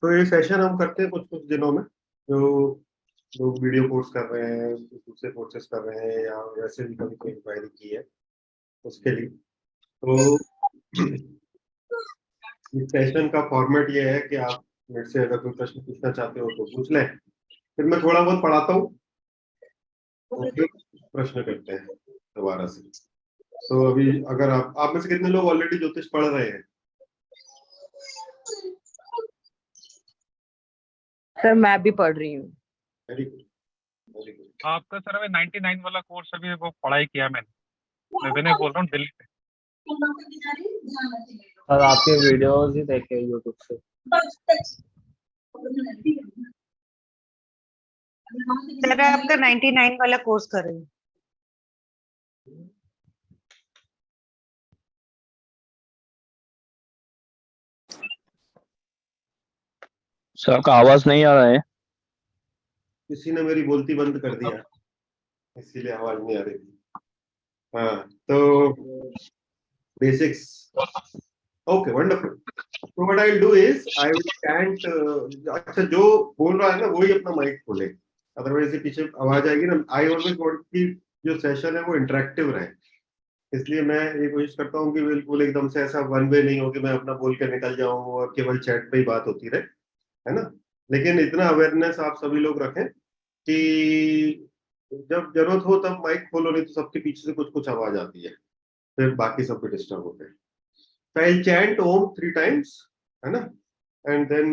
तो ये सेशन हम करते हैं कुछ कुछ दिनों में, जो लोग वीडियो कोर्स कर रहे हैं, दूसरे कोर्सेज कर रहे हैं, या वैसे भी कभी कोई इंक्वायरी की है उसके लिए। तो इस सेशन का फॉर्मेट ये है कि आप मेरे से अगर कोई प्रश्न पूछना चाहते हो तो पूछ लें, फिर मैं थोड़ा बहुत पढ़ाता हूँ और फिर प्रश्न करते हैं दोबारा से। तो अभी अगर आप में से कितने लोग ऑलरेडी ज्योतिष पढ़ रहे हैं? सर मैं भी पढ़ रही हूँ। Very good, very good. आपका सर अभी 99 वाला कोर्स अभी वो पढ़ाई किया मैंने। मैं विनय बोल रहा हूँ दिल्ली से। सर आपके वीडियोस ही देखे यूट्यूब से। सर आपका 99 वाला कोर्स कर रही हूँ। सर आपका आवाज नहीं आ रहा है। किसी ने मेरी बोलती बंद कर दिया, इसीलिए आवाज नहीं आ रही थी। हाँ, तो बेसिक्स। Okay, wonderful. तो what I will do is I will can't. अच्छा, जो बोल रहा है ना वही अपना माइक खोले, अदरवाइज ये पीछे आवाज आएगी ना। आई ऑलवेज वांट कि जो सेशन है वो इंटरेक्टिव रहे, इसलिए मैं ये कोशिश करता हूँ कि बिल्कुल एकदम से ऐसा वन वे नहीं हो कि मैं अपना बोल के निकल जाऊं और केवल चैट पे ही बात होती रहे, है ना। लेकिन इतना अवेयरनेस आप सभी लोग रखें कि जब जरूरत हो तब माइक खोलो, नहीं तो सबके पीछे से कुछ कुछ आवाज आती है, फिर बाकी सब भी डिस्टर्ब होते हैं। So I'll chant Om 3 times, है ना, and then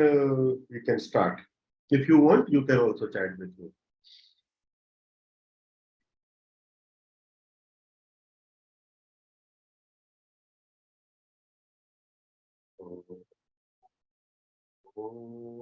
we can start. If you want, you can also chant with me. Om.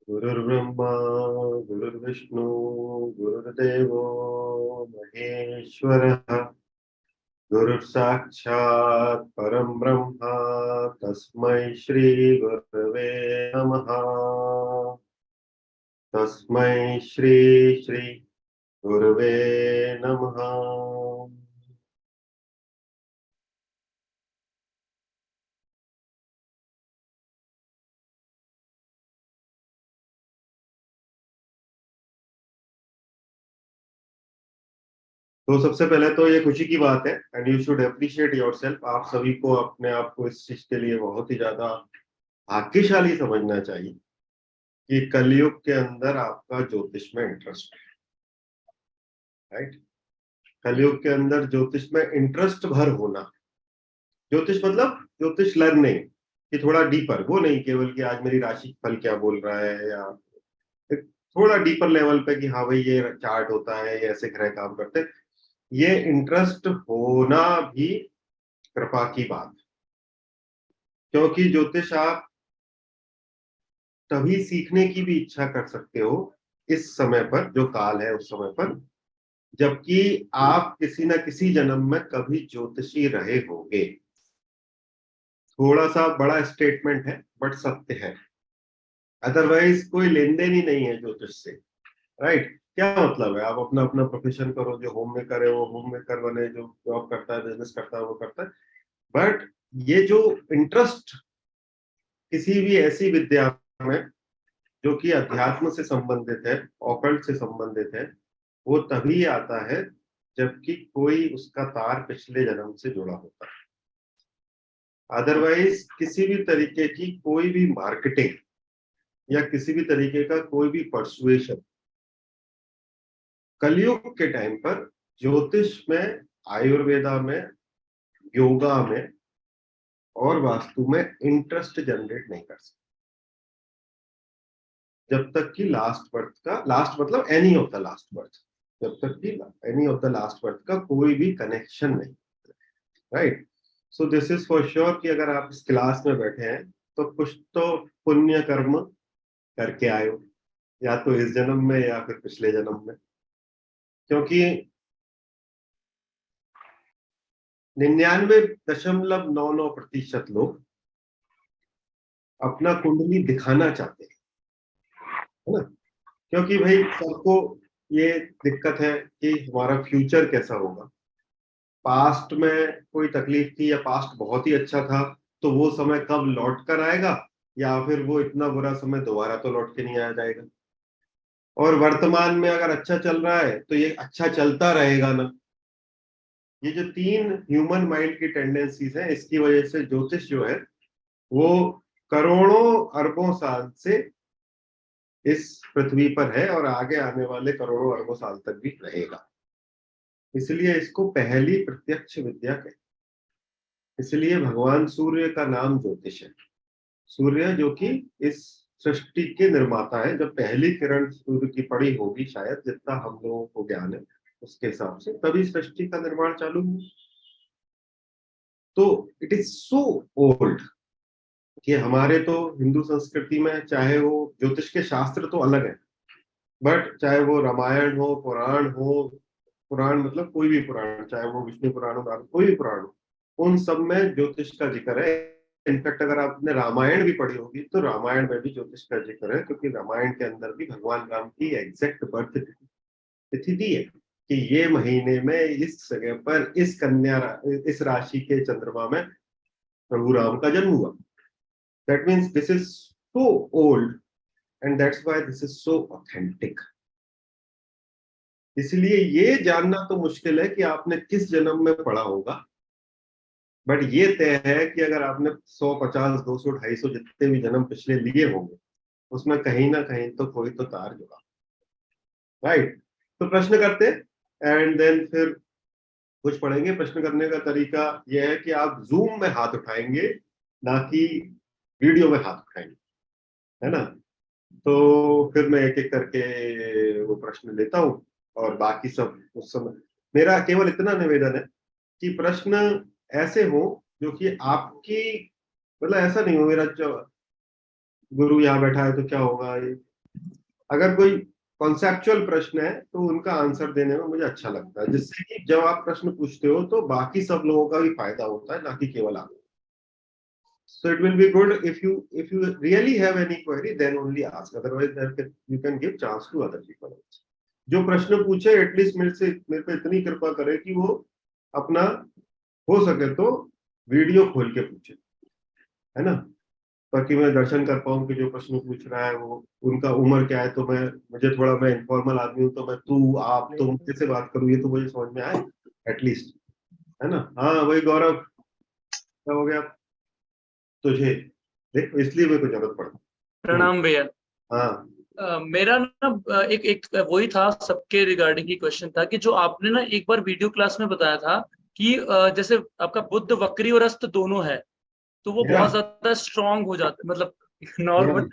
गुरुर्ब्रह्मा गुरुर्विष्णु गुरुर्देवो महेश्वरः, गुरुर्साक्षात् परं ब्रह्म तस्मै श्री गुरवे नमः। तस्मै श्री श्री गुरवे नमः। तो सबसे पहले तो ये खुशी की बात है, and you should appreciate yourself. आप सभी को अपने आप को इस चीज के लिए बहुत ही ज्यादा भाग्यशाली समझना चाहिए कि कलयुग के अंदर आपका ज्योतिष में इंटरेस्ट है, राइट। कलयुग के अंदर ज्योतिष में इंटरेस्ट भर होना, ज्योतिष मतलब ज्योतिष लर्निंग कि थोड़ा डीपर, वो नहीं केवल कि आज मेरी राशि फल क्या बोल रहा है, या एक थोड़ा डीपर लेवल पे कि हाँ भाई ये चार्ट होता है, ये ऐसे ग्रह काम करते हैं। ये इंटरेस्ट होना भी कृपा की बात, क्योंकि ज्योतिष आप तभी सीखने की भी इच्छा कर सकते हो इस समय पर, जो काल है उस समय पर, जबकि आप किसी ना किसी जन्म में कभी ज्योतिषी रहे होंगे। थोड़ा सा बड़ा स्टेटमेंट है बट सत्य है, अदरवाइज कोई लेन देन ही नहीं है ज्योतिष से, राइट। क्या मतलब है, आप अपना अपना प्रोफेशन करो, जो होम मेकर है वो होम मेकर बने, जो जॉब करता है बिजनेस करता है वो करता है, बट ये जो इंटरेस्ट किसी भी ऐसी विद्या में जो कि अध्यात्म से संबंधित है, ऑकल्ट से संबंधित है, वो तभी आता है जबकि कोई उसका तार पिछले जन्म से जुड़ा होता है। अदरवाइज किसी भी तरीके की कोई भी मार्केटिंग या किसी भी तरीके का कोई भी परसुएशन कलयुग के टाइम पर ज्योतिष में, आयुर्वेदा में, योगा में और वास्तु में इंटरेस्ट जनरेट नहीं कर सकते जब तक कि लास्ट बर्थ का, लास्ट मतलब any of the last birth, जब तक कि any of the last birth का कोई भी कनेक्शन नहीं, right. So this is for sure कि अगर आप इस क्लास में बैठे हैं तो कुछ तो पुण्य कर्म करके आए हो, या तो इस जन्म में या फिर पिछले जन्म में, क्योंकि 99.99% लोग अपना कुंडली दिखाना चाहते हैं, है ना। क्योंकि भाई सबको ये दिक्कत है कि हमारा फ्यूचर कैसा होगा, पास्ट में कोई तकलीफ थी या पास्ट बहुत ही अच्छा था, तो वो समय कब लौट कर आएगा, या फिर वो इतना बुरा समय दोबारा तो लौट के नहीं आ जाएगा। और वर्तमान में अगर अच्छा चल रहा है तो ये अच्छा चलता रहेगा ना। ये जो तीन ह्यूमन माइंड की टेंडेंसीज हैं, इसकी वजह से ज्योतिष जो है वो करोड़ों अरबों साल से इस पृथ्वी पर है और आगे आने वाले करोड़ों अरबों साल तक भी रहेगा। इसलिए इसको पहली प्रत्यक्ष विद्या कहते हैं। इसलिए भगवान सूर्य का नाम ज्योतिष है। सूर्य जो कि इस सृष्टि के निर्माता है। जब पहली किरण सूर्य की पड़ी होगी, शायद जितना हम लोगों को ज्ञान है उसके हिसाब से, तभी सृष्टि का निर्माण चालू हुआ। तो इट इज सो ओल्ड कि हमारे तो हिंदू संस्कृति में, चाहे वो ज्योतिष के शास्त्र तो अलग है, बट चाहे वो रामायण हो, पुराण हो, पुराण मतलब कोई भी पुराण, चाहे वो विष्णु पुराण हो, कोई भी पुराण हो, उन सब में ज्योतिष का जिक्र है। इनफैक्ट अगर आपने रामायण भी पढ़ी होगी तो रामायण में भी ज्योतिष का जिक्र है, क्योंकि रामायण के अंदर भी भगवान राम की एग्जैक्ट बर्थ तिथि दी है कि ये महीने में इस जगह पर इस कन्या इस राशि के चंद्रमा में प्रभु राम का जन्म हुआ। That means this is so old and that's why this is so authentic. इसलिए ये जानना तो मुश्किल है कि आपने किस जन्म में पढ़ा होगा, बट ये तय है कि अगर आपने 100, 50, 200, 250 जितने भी जन्म पिछले लिए होंगे, उसमें कहीं ना कहीं तो कोई तो तार जुड़ा, राइट। तो प्रश्न करते एंड देन फिर कुछ पढ़ेंगे। प्रश्न करने का तरीका यह है कि आप जूम में हाथ उठाएंगे, ना कि वीडियो में हाथ उठाएंगे, है ना। तो फिर मैं एक एक करके वो प्रश्न लेता हूँ और बाकी सब उस समय। मेरा केवल इतना निवेदन है कि प्रश्न ऐसे हो जो कि आपकी, मतलब ऐसा नहीं हो मेरा गुरु यहाँ बैठा है तो क्या होगा ये। अगर कोई कॉन्सेप्चुअल प्रश्न है तो उनका आंसर देने में मुझे अच्छा लगता है, जिससे कि जब आप प्रश्न पूछते हो तो बाकी सब लोगों का भी फायदा होता है, ना कि केवल आप। So it will be good if you really have any query, then only ask. Otherwise, you can give chance to other people. जो प्रश्न पूछे एटलीस्ट मेरे पे इतनी कृपा करे कि वो अपना हो सके तो वीडियो खोल के पूछे, है ना, ताकि मैं दर्शन कर पाऊं कि जो प्रश्न पूछ रहा है वो उनका उम्र क्या है। तो मैं इनफॉर्मल आदमी हूँ, तो मैं तू आप तुम कैसे बात करूँ, ये तो मुझे समझ में आए एटलीस्ट, है ना। हाँ वही गौरव, क्या हो गया तुझे, देख इसलिए मेरे को जरूरत पड़ा। प्रणाम भैया। हाँ मेरा ना एक एक वही था सबके रिगार्डिंग की क्वेश्चन था कि जो आपने ना एक बार वीडियो क्लास में बताया था कि जैसे आपका बुध वक्री और अस्त दोनों है तो वो मेरा? बहुत ज्यादा स्ट्रांग हो जाता है, मतलब मेरा? नॉर्मल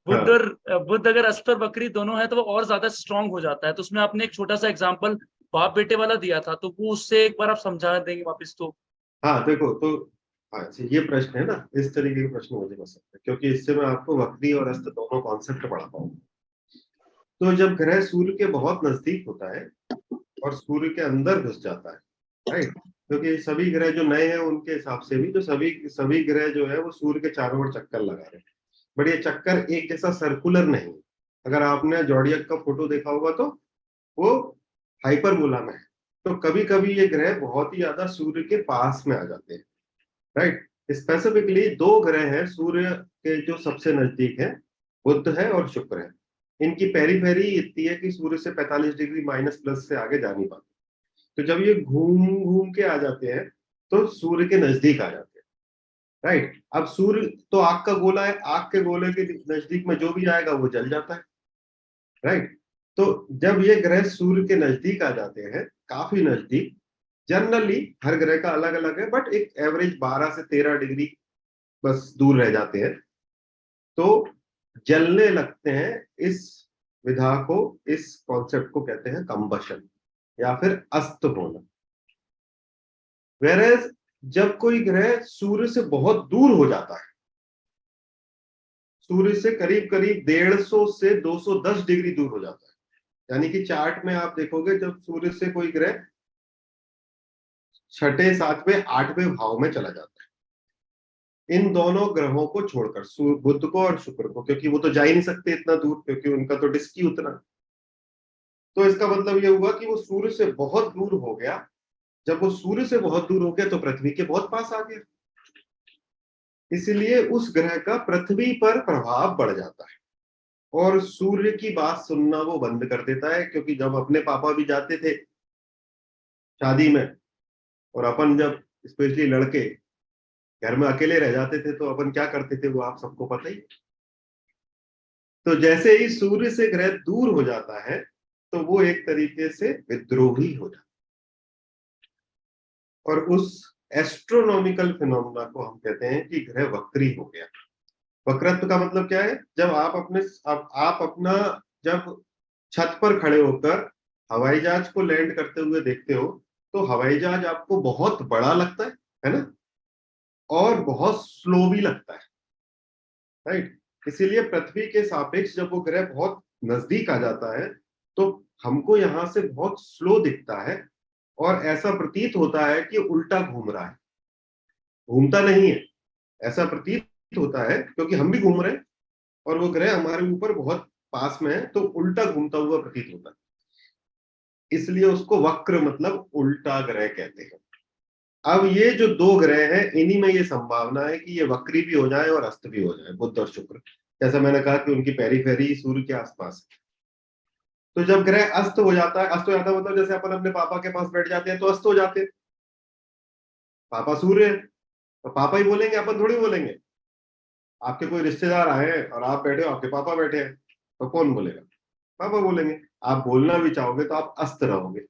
बुध हाँ। और बुध अगर अस्त और वक्री दोनों है तो वो और ज्यादा स्ट्रांग हो जाता है। तो उसमें आपने एक छोटा सा एग्जांपल बाप बेटे वाला दिया था, तो वो उससे एक बार आप समझा देंगे वापस तो। हाँ देखो, तो अच्छा ये प्रश्न है ना, इस तरीके के प्रश्न मुझे पसंद है, क्योंकि इससे मैं आपको वक्री और अस्त दोनों कॉन्सेप्ट पढ़ा पाऊंगा। तो जब ग्रह सूर्य के बहुत नजदीक होता है और सूर्य के अंदर घुस जाता है, राइट, क्योंकि सभी ग्रह जो नए हैं उनके हिसाब से भी तो सभी सभी ग्रह जो है वो सूर्य के चारों ओर चक्कर लगा रहे हैं, बट ये चक्कर एक जैसा सर्कुलर नहीं। अगर आपने जॉडियक का फोटो देखा होगा तो वो हाइपरबोला में है। तो कभी कभी ये ग्रह बहुत ही ज्यादा सूर्य के पास में आ जाते हैं, राइट। स्पेसिफिकली दो ग्रह हैं सूर्य के जो सबसे नजदीक है, बुध है और शुक्र है। इनकी पेरीफेरी इतनी है कि सूर्य से 45 डिग्री माइनस प्लस से आगे जा नहीं पाते। तो जब ये घूम घूम के आ जाते हैं तो सूर्य के नजदीक आ जाते हैं, राइट। अब सूर्य तो आग का गोला है, आग के गोले के नजदीक में जो भी आएगा वो जल जाता है, राइट। तो जब ये ग्रह सूर्य के नजदीक आ जाते हैं, काफी नजदीक, जनरली हर ग्रह का अलग अलग है, बट एक एवरेज 12 से 13 डिग्री बस दूर रह जाते हैं, तो जलने लगते हैं। इस विधा को, इस कॉन्सेप्ट को कहते हैं कंबशन या फिर अस्त होना। वेरेज जब कोई ग्रह सूर्य से बहुत दूर हो जाता है, सूर्य से करीब करीब 150 से 210 डिग्री दूर हो जाता है, यानी कि चार्ट में आप देखोगे जब सूर्य से कोई ग्रह छठे, सातवें, आठवें भाव में चला जाता है, इन दोनों ग्रहों को छोड़कर, बुध को और शुक्र को, क्योंकि वो तो जा ही नहीं सकते इतना दूर, क्योंकि उनका तो डिस्क ही उतना। तो इसका मतलब ये हुआ कि वो सूर्य से बहुत दूर हो गया। जब वो सूर्य से बहुत दूर हो गया तो पृथ्वी के बहुत पास आ गया, इसलिए उस ग्रह का पृथ्वी पर प्रभाव बढ़ जाता है और सूर्य की बात सुनना वो बंद कर देता है। क्योंकि जब अपने पापा भी जाते थे शादी में, और अपन जब स्पेशली लड़के घर में अकेले रह जाते थे तो अपन क्या करते थे वो आप सबको पता ही। तो जैसे ही सूर्य से ग्रह दूर हो जाता है तो वो एक तरीके से विद्रोही हो जाता है, और उस एस्ट्रोनॉमिकल फिनोमेना को हम कहते हैं कि ग्रह वक्री हो गया। वक्रत्व का मतलब क्या है? जब आप अपना जब छत पर खड़े होकर हवाई जहाज को लैंड करते हुए देखते हो तो हवाई जहाज आपको बहुत बड़ा लगता है ना, और बहुत स्लो भी लगता है, राइट। इसीलिए पृथ्वी के सापेक्ष जब वो ग्रह बहुत नजदीक आ जाता है तो हमको यहां से बहुत स्लो दिखता है और ऐसा प्रतीत होता है कि उल्टा घूम रहा है। घूमता नहीं है, ऐसा प्रतीत होता है क्योंकि हम भी घूम रहे हैं और वो ग्रह हमारे ऊपर बहुत पास में है, तो उल्टा घूमता हुआ प्रतीत होता है, इसलिए उसको वक्र मतलब उल्टा ग्रह कहते हैं। अब ये जो दो ग्रह हैं इन्हीं में ये संभावना है कि ये वक्री भी हो जाए और अस्त भी हो जाए, बुध और शुक्र। जैसा मैंने कहा कि उनकी पेरीफेरी सूर्य के आसपास है। तो जब ग्रह अस्त हो जाता है, अस्त हो जाता है मतलब जैसे अपन अपने पापा के पास बैठ जाते हैं तो अस्त हो जाते हैं। पापा सूर्य है तो पापा ही बोलेंगे, अपन थोड़ी बोलेंगे। आपके कोई रिश्तेदार आए हैं और आप बैठे हो, आपके पापा बैठे हैं, तो कौन बोलेगा? पापा बोलेंगे। आप बोलना भी चाहोगे तो आप अस्त रहोगे,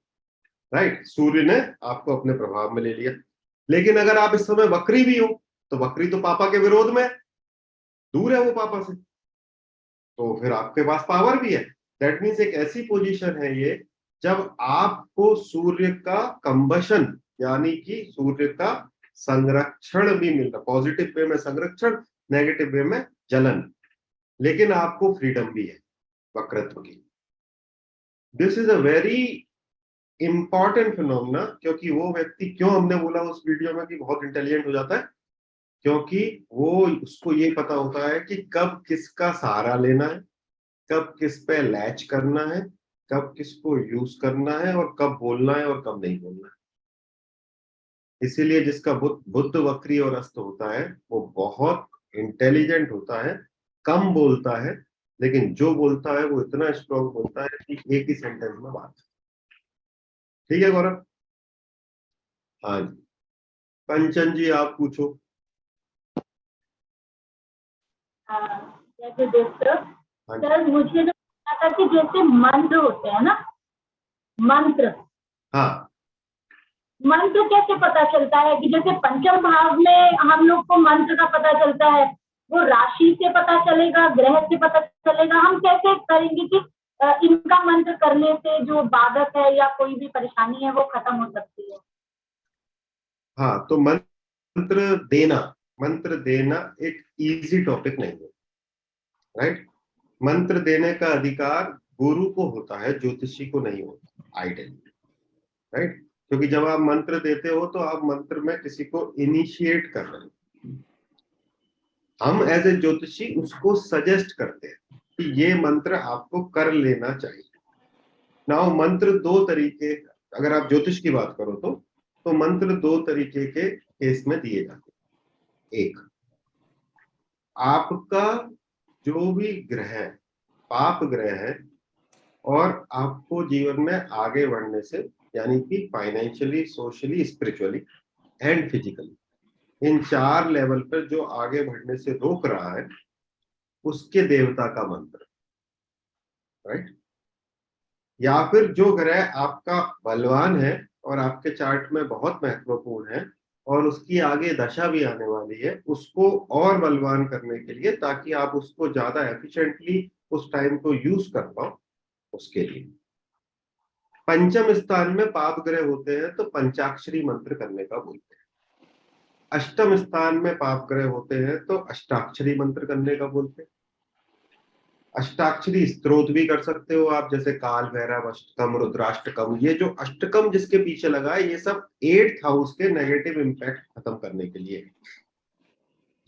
राइट। सूर्य ने आपको अपने प्रभाव में ले लिया। लेकिन अगर आप इस समय वक्री भी हो तो वक्री तो पापा के विरोध में, दूर है वो पापा से, तो फिर आपके पास पावर भी है। दैट मीन्स एक ऐसी पोजीशन है ये जब आपको सूर्य का कंबशन यानी कि सूर्य का संरक्षण भी मिल रहा, पॉजिटिव वे में संरक्षण, नेगेटिव वे में जलन, लेकिन आपको फ्रीडम भी है वक्रत्व की। This is a very important phenomena, क्योंकि वो व्यक्ति, क्यों हमने बोला उस वीडियो में कि बहुत इंटेलिजेंट हो जाता है, क्योंकि वो उसको ये पता होता है कि कब किसका सहारा लेना है, कब किस पे लैच करना है, कब किसको यूज करना है और कब बोलना है और कब नहीं बोलना है। इसीलिए जिसका बुध वक्री और अस्त होता है वो बहुत इंटेलिजेंट होता है, कम बोलता है, लेकिन जो बोलता है वो इतना स्ट्रॉन्ग बोलता है कि एक ही सेंटेंस में बात। ठीक है गौरव? हाँ जी, कंचन जी आप पूछो। जैसे दोस्तों, हाँ जी। सर मुझे जो पता था कि जैसे मंत्र होते हैं ना, मंत्र, हाँ, मंत्र कैसे पता चलता है कि जैसे पंचम भाव में हम लोग को मंत्र का पता चलता है, वो राशि से पता चलेगा, ग्रह से पता चलेगा? हम कैसे करेंगे कि इनका मंत्र करने से जो बाधक है या कोई भी परेशानी है वो खत्म हो सकती है? हाँ, तो मंत्र देना एक इजी टॉपिक नहीं है, राइट। मंत्र देने का अधिकार गुरु को होता है, ज्योतिषी को नहीं होता आइडियली, राइट। क्योंकि जब आप मंत्र देते हो तो आप मंत्र में किसी को इनिशिएट कर रहे हो। हम एज ए ज्योतिषी उसको सजेस्ट करते हैं कि ये मंत्र आपको कर लेना चाहिए। नाउ मंत्र दो तरीके, अगर आप ज्योतिष की बात करो तो मंत्र दो तरीके के केस में दिए जाते हैं। एक, आपका जो भी ग्रह पाप ग्रह है और आपको जीवन में आगे बढ़ने से, यानी कि financially, socially, spiritually and physically, इन चार लेवल पर जो आगे बढ़ने से रोक रहा है, उसके देवता का मंत्र, राइट। या फिर जो ग्रह आपका बलवान है और आपके चार्ट में बहुत महत्वपूर्ण है और उसकी आगे दशा भी आने वाली है, उसको और बलवान करने के लिए, ताकि आप उसको ज्यादा एफिशिएंटली उस टाइम को यूज कर पाओ, उसके लिए। पंचम स्थान में पाप ग्रह होते हैं तो पंचाक्षरी मंत्र करने का बोलते हैं। अष्टम स्थान में पाप ग्रह होते हैं तो अष्टाक्षरी मंत्र करने का बोलते हैं। अष्टाक्षरी स्तोत्र भी कर सकते हो आप, जैसे काल भैरव अष्टकम, रुद्राष्टकम। ये जो अष्टकम जिसके पीछे लगा है, ये सब 8th हाउस के नेगेटिव इंपैक्ट खत्म करने के लिए।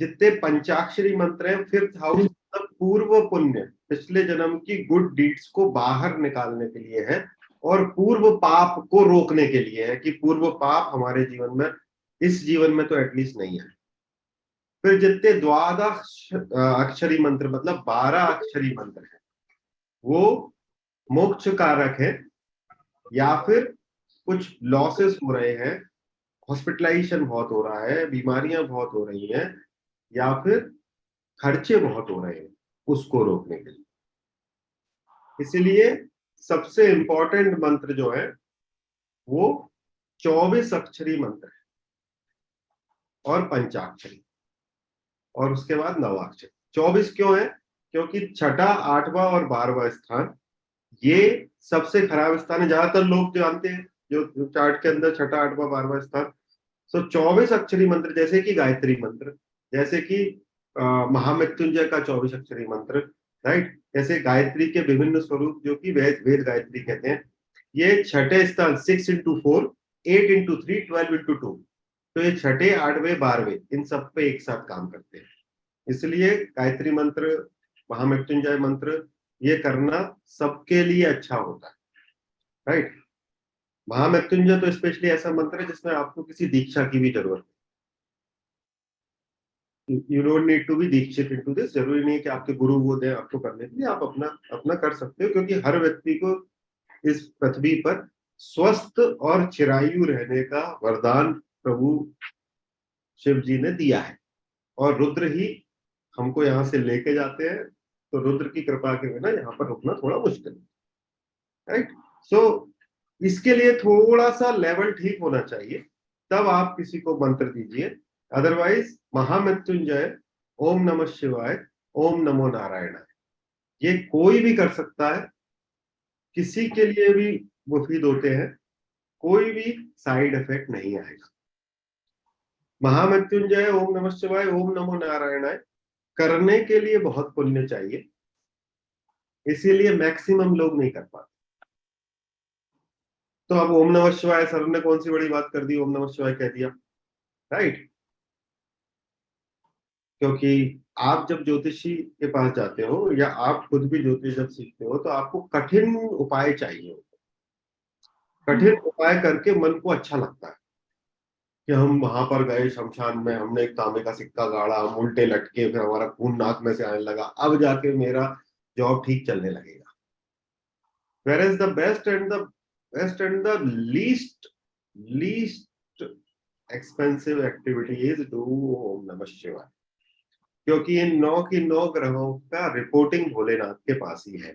जितने पंचाक्षरी मंत्र हैं 5th हाउस मतलब पूर्व पुण्य, पिछले जन्म की गुड डीड्स को बाहर निकालने के लिए है, और पूर्व पाप को रोकने के लिए है कि पूर्व पाप हमारे जीवन में, इस जीवन में तो एटलीस्ट नहीं है। फिर जितने द्वादश अक्षरी मंत्र मतलब 12 अक्षरी मंत्र है, वो मोक्ष कारक है, या फिर कुछ लॉसेस हो रहे हैं, हॉस्पिटलाइजेशन बहुत हो रहा है, बीमारियां बहुत हो रही हैं, या फिर खर्चे बहुत हो रहे हैं, उसको रोकने के लिए। इसलिए सबसे इंपॉर्टेंट मंत्र जो है वो 24 अक्षरी मंत्र है और पंचाक्षरी, और उसके बाद नवाक्षरी। 24 क्यों है? क्योंकि 6ठा, 8वां और 12वां स्थान ये सबसे खराब स्थान है, ज्यादातर लोग जानते हैं जो चार्ट के अंदर 6ठा, 8वां, 12वां स्थान। तो 24 अक्षरी मंत्र, जैसे कि गायत्री मंत्र, जैसे कि महामृत्युंजय का 24 अक्षरी मंत्र, राइट, जैसे गायत्री के विभिन्न स्वरूप जो कि वेद गायत्री कहते हैं, ये 6ठे स्थान 6 into 4, 8 into 3, 12 into 2, तो ये 6ठे, 8वें, 12वें इन सब पे एक साथ काम करते हैं। इसलिए गायत्री मंत्र, महामृत्युंजय मंत्र ये करना सबके लिए अच्छा होता है, राइट। महामृत्युंजय तो स्पेशली ऐसा मंत्र है जिसमें आपको किसी दीक्षा की भी जरूरत है। You don't need to be दीक्षित इनटू दिस, जरूरी नहीं है कि आपके गुरु वो दें आपको करने के लिए, आप अपना अपना कर सकते हो, क्योंकि हर व्यक्ति को इस पृथ्वी पर स्वस्थ और चिरायु रहने का वरदान प्रभु शिव जी ने दिया है, और रुद्र ही हमको यहाँ से लेके जाते हैं, तो रुद्र की कृपा के बिना यहाँ पर रुकना थोड़ा मुश्किल है, राइट। सो इसके लिए थोड़ा सा लेवल ठीक होना चाहिए, तब आप किसी को मंत्र दीजिए। अदरवाइज महामृत्युंजय, ओम नमः शिवाय, ओम नमो नारायणाय, ये कोई भी कर सकता है, किसी के लिए भी मुफीद होते हैं, कोई भी साइड इफेक्ट नहीं आएगा। महामृत्युंजय, ओम नमः शिवाय, ओम नमो नारायणाय करने के लिए बहुत पुण्य चाहिए, इसीलिए मैक्सिमम लोग नहीं कर पाते। तो अब ओम नमः शिवाय, सर ने कौन सी बड़ी बात कर दी, ओम नमः शिवाय कह दिया, राइट। क्योंकि आप जब ज्योतिषी के पास जाते हो, या आप खुद भी ज्योतिष जब सीखते हो, तो आपको कठिन उपाय चाहिए। कठिन उपाय करके मन को अच्छा लगता है कि हम वहां पर गए शमशान में, हमने एक तांबे का सिक्का गाड़ा, हम उल्टे लटके, फिर हमारा खून नाक में से आने लगा, अब जाके मेरा जॉब ठीक चलने लगेगा। Whereas the best and the least expensive activity is do ओम नमः शिवाय, क्योंकि इन 9 की 9 ग्रहों का रिपोर्टिंग भोलेनाथ के पास ही है,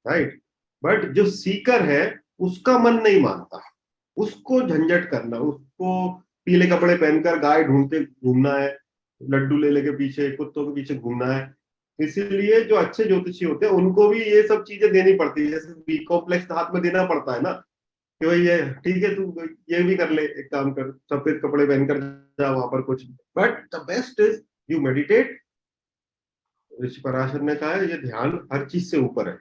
राइट। बट जो सीकर है उसका मन नहीं मानता, उसको झंझट करना, उसको पीले कपड़े पहनकर गाय ढूंढते घूमना है, लड्डू ले लेके पीछे, कुत्तों के पीछे घूमना है। इसीलिए जो अच्छे ज्योतिषी होते हैं उनको भी ये सब चीजें देनी पड़ती है, जैसे बी कॉम्प्लेक्स हाथ में देना पड़ता है ना, कि भाई ये ठीक है, तू ये भी कर ले, एक काम कर, सफेद कपड़े पहनकर जा वहां पर कुछ। But the best is you meditate. Rishi Parashar ने कहा है ये ध्यान हर चीज से ऊपर है,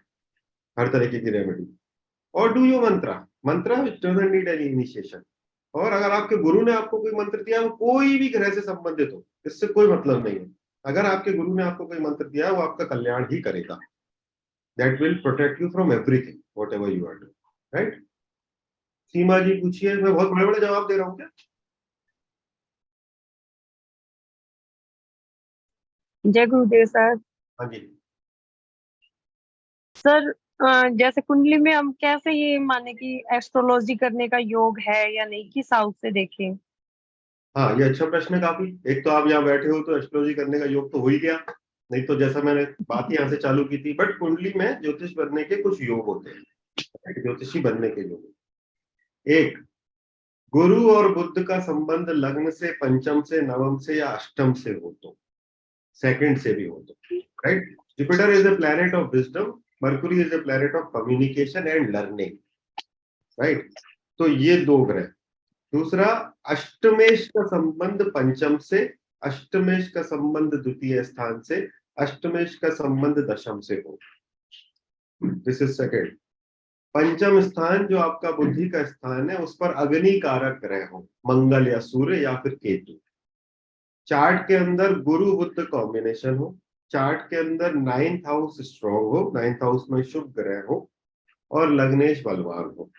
हर तरीके की रेमेडी। और do your Mantra which doesn't need any initiation. और अगर आपके गुरु ने आपको कोई मंत्र दिया, वो कोई भी ग्रह से संबंधित हो, इससे कोई मतलब नहीं है। अगर आपके गुरु ने आपको कोई मंत्र दिया, वो आपका कल्याण ही करेगा। That will protect you from everything whatever you are doing, right. Seema ji पूछिए, मैं बहुत बड़े बड़े जवाब दे रहा हूँ क्या? जय गुरुदेव सर। हाँ जी। सर जैसे कुंडली में हम कैसे ये माने कि एस्ट्रोलॉजी करने का योग है या नहीं, किस हाउस से देखें? हाँ, ये अच्छा प्रश्न है काफी। एक तो आप यहाँ बैठे हो तो एस्ट्रोलॉजी करने का योग तो हो ही गया, नहीं तो जैसा मैंने बात यहाँ से चालू की थी। बट कुंडली में ज्योतिष बनने के कुछ योग होते हैं, ज्योतिषी बनने के योग। एक, गुरु और बुध का संबंध लग्न से, पंचम से, नवम से या अष्टम से हो तो, सेकंड से भी हो तो, right. Jupiter is a planet of wisdom, Mercury is a planet of communication and learning, right. तो ये 2 ग्रह। दूसरा, अष्टमेश का संबंध पंचम से, अष्टमेश का संबंध द्वितीय स्थान से, अष्टमेश का संबंध दशम से हो। This is second. पंचम स्थान जो आपका बुद्धि का स्थान है, उस पर अग्नि कारक ग्रह हो, मंगल या सूर्य या फिर केतु। चार्ट के अंदर गुरु बुध कॉम्बिनेशन हो, चार्ट के अंदर 9th हाउस स्ट्रॉन्ग हो, 9th हाउस में शुभ ग्रह हो और लग्नेश बलवान हो।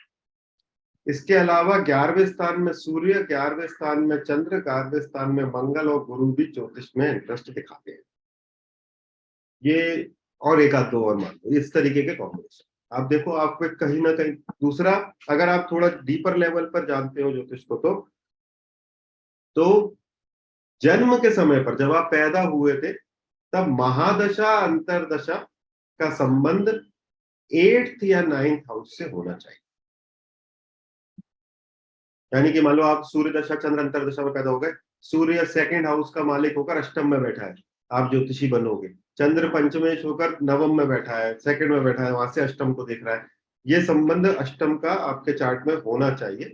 इसके अलावा 11वें स्थान में सूर्य, 11वें स्थान में चंद्र, 11वें स्थान में मंगल और गुरु भी ज्योतिष में इंटरेस्ट दिखाते हैं। ये और एक आध दो और मान लो, इस तरीके के कॉम्बिनेशन आप देखो, आपको कहीं ना कहीं। दूसरा, अगर आप थोड़ा डीपर लेवल पर जानते हो ज्योतिष को, तो जन्म के समय पर जब आप पैदा हुए थे, तब महादशा अंतरदशा का संबंध 8th या 9th हाउस से होना चाहिए। यानी कि मान लो आप सूर्य दशा चंद्र अंतरदशा में पैदा हो गए, सूर्य 2nd हाउस का मालिक होकर अष्टम में बैठा है, आप ज्योतिषी बनोगे। चंद्र पंचमेश होकर नवम में बैठा है, 2nd में बैठा है, वहां से अष्टम को देख रहा है। ये संबंध अष्टम का आपके चार्ट में होना चाहिए,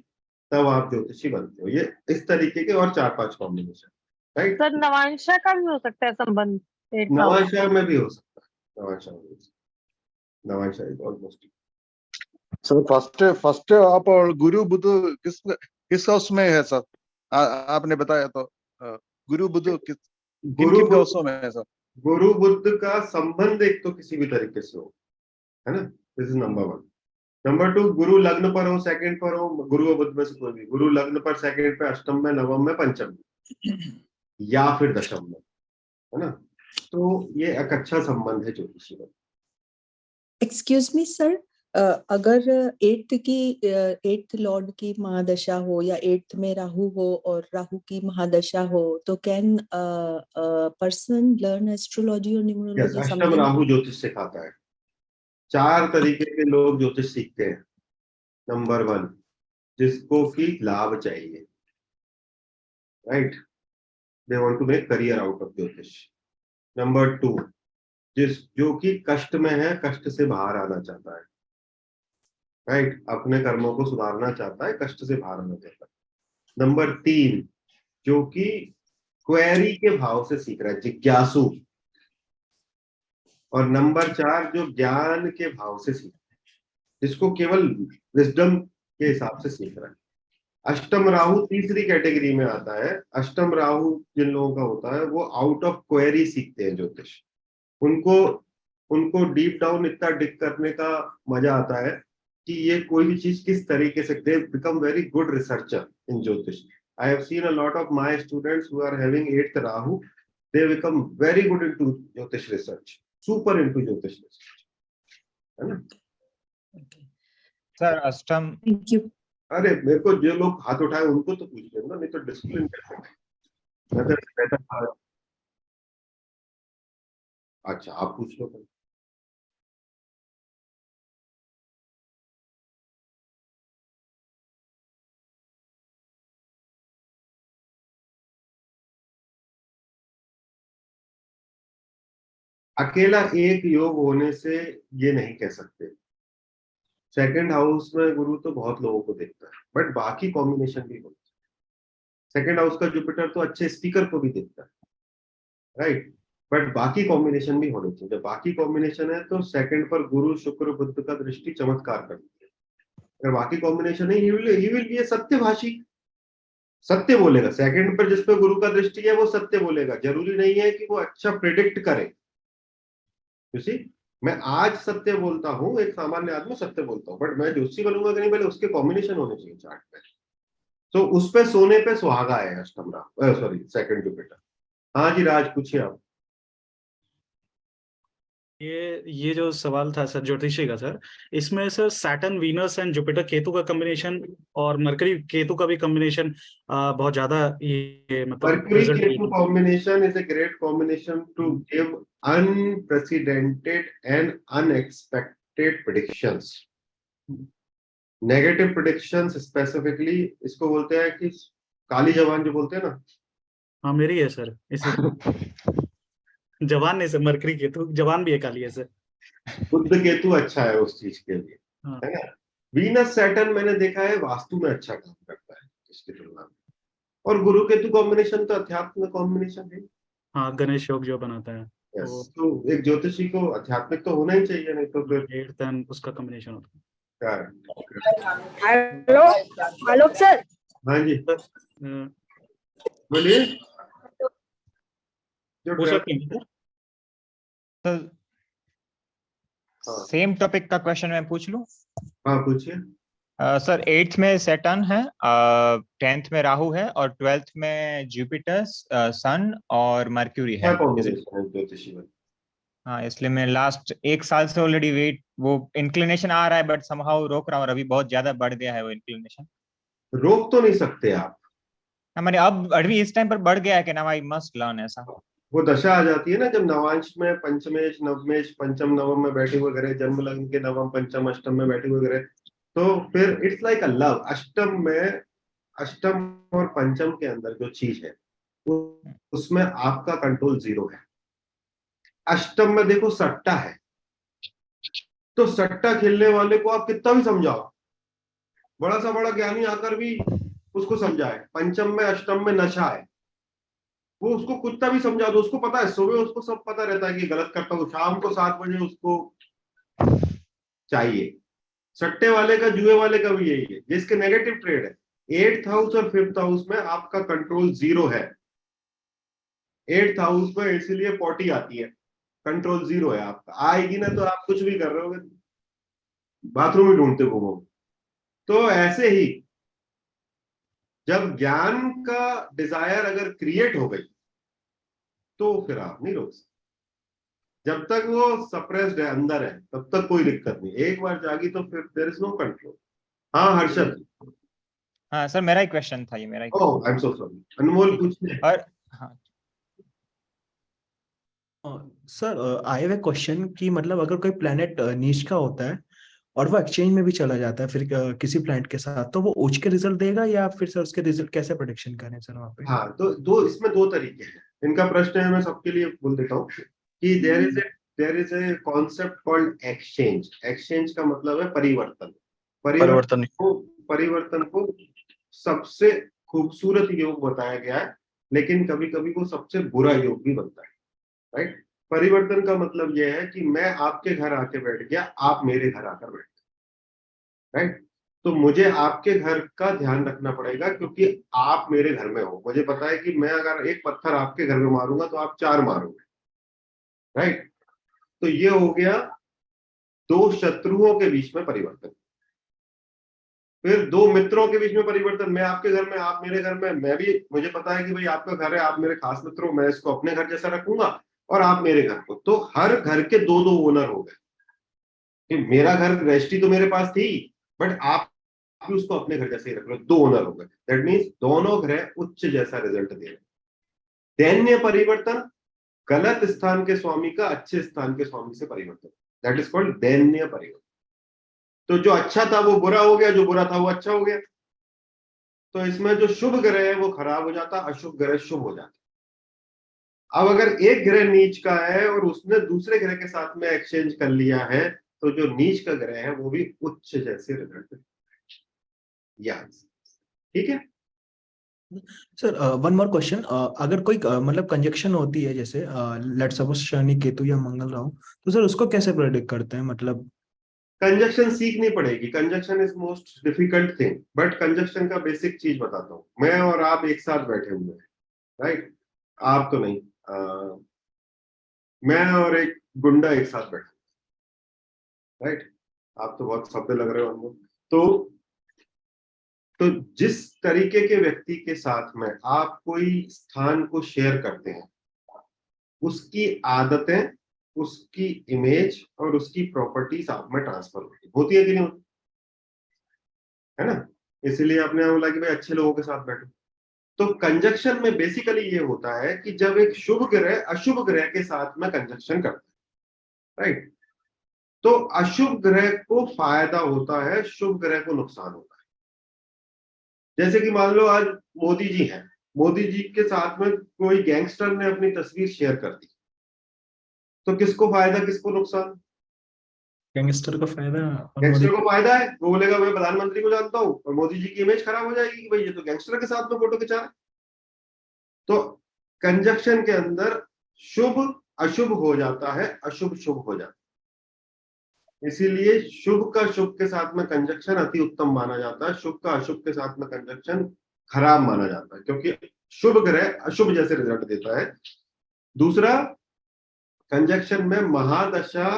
तब आप ज्योतिषी बनते हो। ये इस तरीके के और 4-5 कॉम्बिनेशन, राइट। सर नवांशा का भी हो सकता है संबंध? नवांशा में भी हो सकता है, नवांशा में भी हो सकता है। नवांशा इज ऑलमोस्ट। सर फर्स्ट आप और गुरु बुध किस हाउस में है सर? आपने बताया तो गुरु बुध किन हाउसों में है सर? गुरु बुध का संबंध एक तो किसी भी तरीके से हो, है ना, दिस इज नंबर 1। नंबर 2, गुरु लग्न पर हो, 2nd पर हो, गुरु और बुध में से कोई भी, गुरु लग्न पर 2nd पे, अष्टम में, नवम में, पंचम में या फिर दशम में, है ना। तो ये एक अच्छा संबंध है ज्योतिषी में। एक्सक्यूज मी सर, अगर 8th लॉर्ड की महादशा हो या 8th में राहु हो और राहु की महादशा हो, तो कैन पर्सन लर्न एस्ट्रोलॉजी और न्यूमरोलॉजी? अष्टम राहु ज्योतिष सिखाता है। 4 तरीके के लोग ज्योतिष सीखते हैं। नंबर 1, जिसको कि लाभ चाहिए, right, they want to make career out of ज्योतिष। नंबर 2, जो कि कष्ट में है, कष्ट से बाहर आना चाहता है, राइट, अपने कर्मों को सुधारना चाहता है, कष्ट से बाहर आना चाहता है। नंबर 3, जो कि क्वेरी के भाव से सीख रहा है, जिज्ञासु। और नंबर 4, जो ज्ञान के भाव से सीख रहा है, जिसको केवल विजडम के हिसाब से सीख रहा है। अष्टम राहु तीसरी कैटेगरी में आता है। अष्टम राहु जिन लोगों का होता है, वो आउट ऑफ क्वेरी सीखते हैं ज्योतिष। उनको डीप डाउन इतना डिग करने का मजा आता है कि ये कोई भी चीज किस तरीके से, they become very good researcher in jyotish. I have seen a lot of my students who are having 8th Rahu, they become very good into jyotish research, super into jyotish research, है ना। सर अष्टम, थैंक यू। अरे मेरे को जो लोग हाथ उठाए उनको तो पूछ लेना, नहीं तो डिसिप्लिन कैसे। अच्छा आप पूछ लो। अकेला एक योग होने से ये नहीं कह सकते। 2nd हाउस में गुरु तो बहुत लोगों को देखता है, बट बाकी कॉम्बिनेशन भी होता है। 2nd हाउस का जुपिटर तो अच्छे स्पीकर को भी देखता है, राइट, बट बाकी कॉम्बिनेशन भी होने चाहिए। जब बाकी कॉम्बिनेशन है तो 2nd पर गुरु शुक्र बुध का दृष्टि चमत्कार करती है। अगर बाकी कॉम्बिनेशन है, ही विल बी सत्यभाषी, सत्य बोलेगा। 2nd पर जिस पे गुरु का दृष्टि है वो सत्य बोलेगा। जरूरी नहीं है कि वो अच्छा प्रिडिक्ट करे। मैं आज सत्य बोलता हूँ, एक सामान्य आदमी सत्य बोलता हूँ, बट मैं ज्योतिषी बनूंगा कि नहीं, पहले उसके कॉम्बिनेशन होने चाहिए चार्ट पे। तो उस पे सोने पे सुहागा है अष्टम राहु, सॉरी 2nd जुपिटर। हाँ जी राज, पूछिए आप। ये जो सवाल था सर ज्योतिषी का, सर इसमें sir Saturn Venus and Jupiter Ketu का कॉम्बिनेशन और मरकरी केतु का भी कॉम्बिनेशन बहुत ज्यादा ये मतलब Mercury Ketu combination is a great combination to give unprecedented and unexpected predictions. Negative predictions specifically इसको बोलते हैं कि काली जवान जो बोलते हैं ना। हाँ मेरी है सर, इसे जवान नहीं सर, मरकरी केतु जवान भी है, काली है सर। बुध केतु अच्छा है उस चीज के लिए, है ना। वीनस सैटर्न मैंने देखा है वास्तु में अच्छा काम करता है। इसकी तुलना में। और गुरु केतु कॉम्बिनेशन तो अध्यात्म कॉम्बिनेशन है। हाँ, गणेश योग जो बनाता है यस, वो तो एक ज्योतिषी को आध्यात्मिक तो होना ही चाहिए, नहीं तो फिर 8th and उसका कॉम्बिनेशन होता है। हेलो आलोक सर। हाँ जी अ, बोलिए। जो पूछ सकते हैं क्या? सर हाँ। सेम टॉपिक का क्वेश्चन मैं पूछ लूं? हाँ पूछिए। सर 8th में सैटर्न है, 10th में राहु है और 12th में जुपिटर, सन और मर्क्यूरी क्या है। कॉम्बिनेशन है ज्योतिषी में? हाँ, इसलिए मैं लास्ट 1 साल से ऑलरेडी वेट वो इंक्लिनेशन आ रहा है, बट समहाउ रोक रहा हूँ और अभी बहुत ज्यादा बढ़ गया है वो इंक्लिनेशन। रोक तो नहीं सकते आप, हमारे अब अभी इस टाइम पर बढ़ गया है कि ना, आई मस्ट लर्न ऐसा। वो दशा आ जाती है ना जब नवांश में पंचमेश नवमेश पंचम नवम में बैठे हुए ग्रह, जन्म लग्न के नवम पंचम अष्टम में बैठे हुए ग्रह, तो फिर इट्स लाइक अ लव। अष्टम और पंचम के अंदर जो चीज है उसमें आपका कंट्रोल 0 है। अष्टम में देखो सट्टा है, तो सट्टा खेलने वाले को आप कितना भी समझाओ, बड़ा सा बड़ा ज्ञानी आकर भी उसको समझाए। पंचम में अष्टम में नशा है, वो उसको कुत्ता भी समझा दो, उसको पता है, सुबह उसको सब पता रहता है कि गलत करता हूँ, शाम को 7 बजे उसको चाहिए। सट्टे वाले का, जुए वाले का भी यही है, जिसके नेगेटिव ट्रेड है। 8th हाउस और 5th हाउस में आपका कंट्रोल 0 है। 8th हाउस में इसीलिए पॉटी आती है, कंट्रोल 0 है आपका। आएगी ना तो आप कुछ भी कर रहे होगे, बाथरूम ही ढूंढते घूमोगे। तो ऐसे ही जब ज्ञान का डिजायर अगर क्रिएट हो गई तो फिर आप नहीं रोक सकते। जब तक वो सप्रेस्ड है, अंदर है, तब तक कोई दिक्कत नहीं। एक बार जागी तो फिर देयर इज नो कंट्रोल। हाँ हर्षद। हाँ सर, मेरा ही क्वेश्चन था ये, मेरा ही ओह आई एम सो सॉरी। अनमोल पूछने। और हाँ sir I have a question कि मतलब अगर कोई प्लेनेट नीच का होता है और वो एक्सचेंज में भी चला जाता है फिर किसी प्लेनेट के साथ, तो वो उच्च के रिजल्ट देगा या फिर सर उसके रिजल्ट कैसे प्रेडिक्शन करें सर वहाँ पे? हाँ, तो इसमें 2 तरीके हैं। इनका प्रश्न है, मैं सबके लिए बोल देता हूँ कि there is a concept called exchange. Exchange का मतलब है परिवर्तन। परिवर्तन को सबसे खूबसूरत योग बताया गया है, लेकिन कभी कभी वो सबसे बुरा योग भी बनता है। राइट। परिवर्तन का मतलब यह है कि मैं आपके घर आके बैठ गया, आप मेरे घर आकर बैठ गए। राइट। तो मुझे आपके घर का ध्यान रखना पड़ेगा, क्योंकि आप मेरे घर में हो। मुझे पता है कि मैं अगर एक पत्थर आपके घर में मारूंगा तो आप 4 मारोगे। राइट। तो ये हो गया 2 शत्रुओं के बीच में परिवर्तन। फिर 2 मित्रों के बीच में परिवर्तन, मैं आपके घर में, आप मेरे घर में। मैं भी, मुझे पता है कि भाई आपका घर है, आप मेरे खास मित्र हो, मैं इसको अपने घर जैसा रखूंगा और आप मेरे घर को। तो हर घर के 2 ओनर हो गए। मेरा घर गृहस्थी तो मेरे पास थी, बट आप भी उसको अपने घर जैसे ही रख लो, 2 ओनर हो गए। दैट मीन्स दोनों ग्रह उच्च जैसा रिजल्ट दे रहे। दैन्य परिवर्तन, गलत स्थान के स्वामी का अच्छे स्थान के स्वामी से परिवर्तन, दैट इज कॉल्ड दैन्य परिवर्तन। तो जो अच्छा था वो बुरा हो गया, जो बुरा था वो अच्छा हो गया। तो इसमें जो शुभ ग्रह है वो खराब हो जाता, अशुभ ग्रह शुभ हो जाता। अब अगर एक ग्रह नीच का है और उसने दूसरे ग्रह के साथ में एक्सचेंज कर लिया है, तो जो नीच का ग्रह है वो भी उच्च जैसे रिजल्ट। ठीक है सर वन मोर क्वेश्चन, अगर कोई मतलब कंजक्शन होती है जैसे लेट्स सपोज शनि केतु या मंगल राहु, तो सर उसको कैसे प्रेडिक्ट करते हैं? मतलब कंजक्शन सीखनी पड़ेगी। Conjunction is most difficult thing, but conjunction का बेसिक चीज बताता हूँ। मैं और आप एक साथ बैठे हुए हैं, राइट। आप तो नहीं, मैं और एक गुंडा एक साथ बैठे, राइट। आप तो बहुत सभ्य लग रहे हो हमको। तो जिस तरीके के व्यक्ति के साथ में आप कोई स्थान को शेयर करते हैं, उसकी आदतें, उसकी इमेज और उसकी प्रॉपर्टीज आप में ट्रांसफर होती है कि नहीं होती है ना। इसीलिए आपने बोला कि भाई अच्छे लोगों के साथ बैठो। तो कंजक्शन में बेसिकली ये होता है कि जब एक शुभ ग्रह अशुभ ग्रह के साथ में कंजक्शन करता है, राइट, तो अशुभ ग्रह को फायदा होता है, शुभ ग्रह को नुकसान होता है। जैसे कि मान लो आज मोदी जी हैं, मोदी जी के साथ में कोई गैंगस्टर ने अपनी तस्वीर शेयर कर दी, तो किसको फायदा किसको नुकसान? गैंगस्टर का फायदा और गैंगस्टर मोदी को फायदा है, वो बोलेगा मैं प्रधानमंत्री को जानता हूँ, और मोदी जी की इमेज खराब हो जाएगी कि भाई ये तो गैंगस्टर के साथ में फोटो खिंचा रहा है। तो कंजक्शन के अंदर शुभ अशुभ हो जाता है, अशुभ शुभ हो जाता है। इसीलिए शुभ का शुभ के साथ में कंजक्शन अति उत्तम माना जाता है, शुभ का अशुभ के साथ में कंजक्शन खराब माना जाता है, क्योंकि शुभ ग्रह अशुभ जैसे रिजल्ट देता है। दूसरा, कंजक्शन में महादशा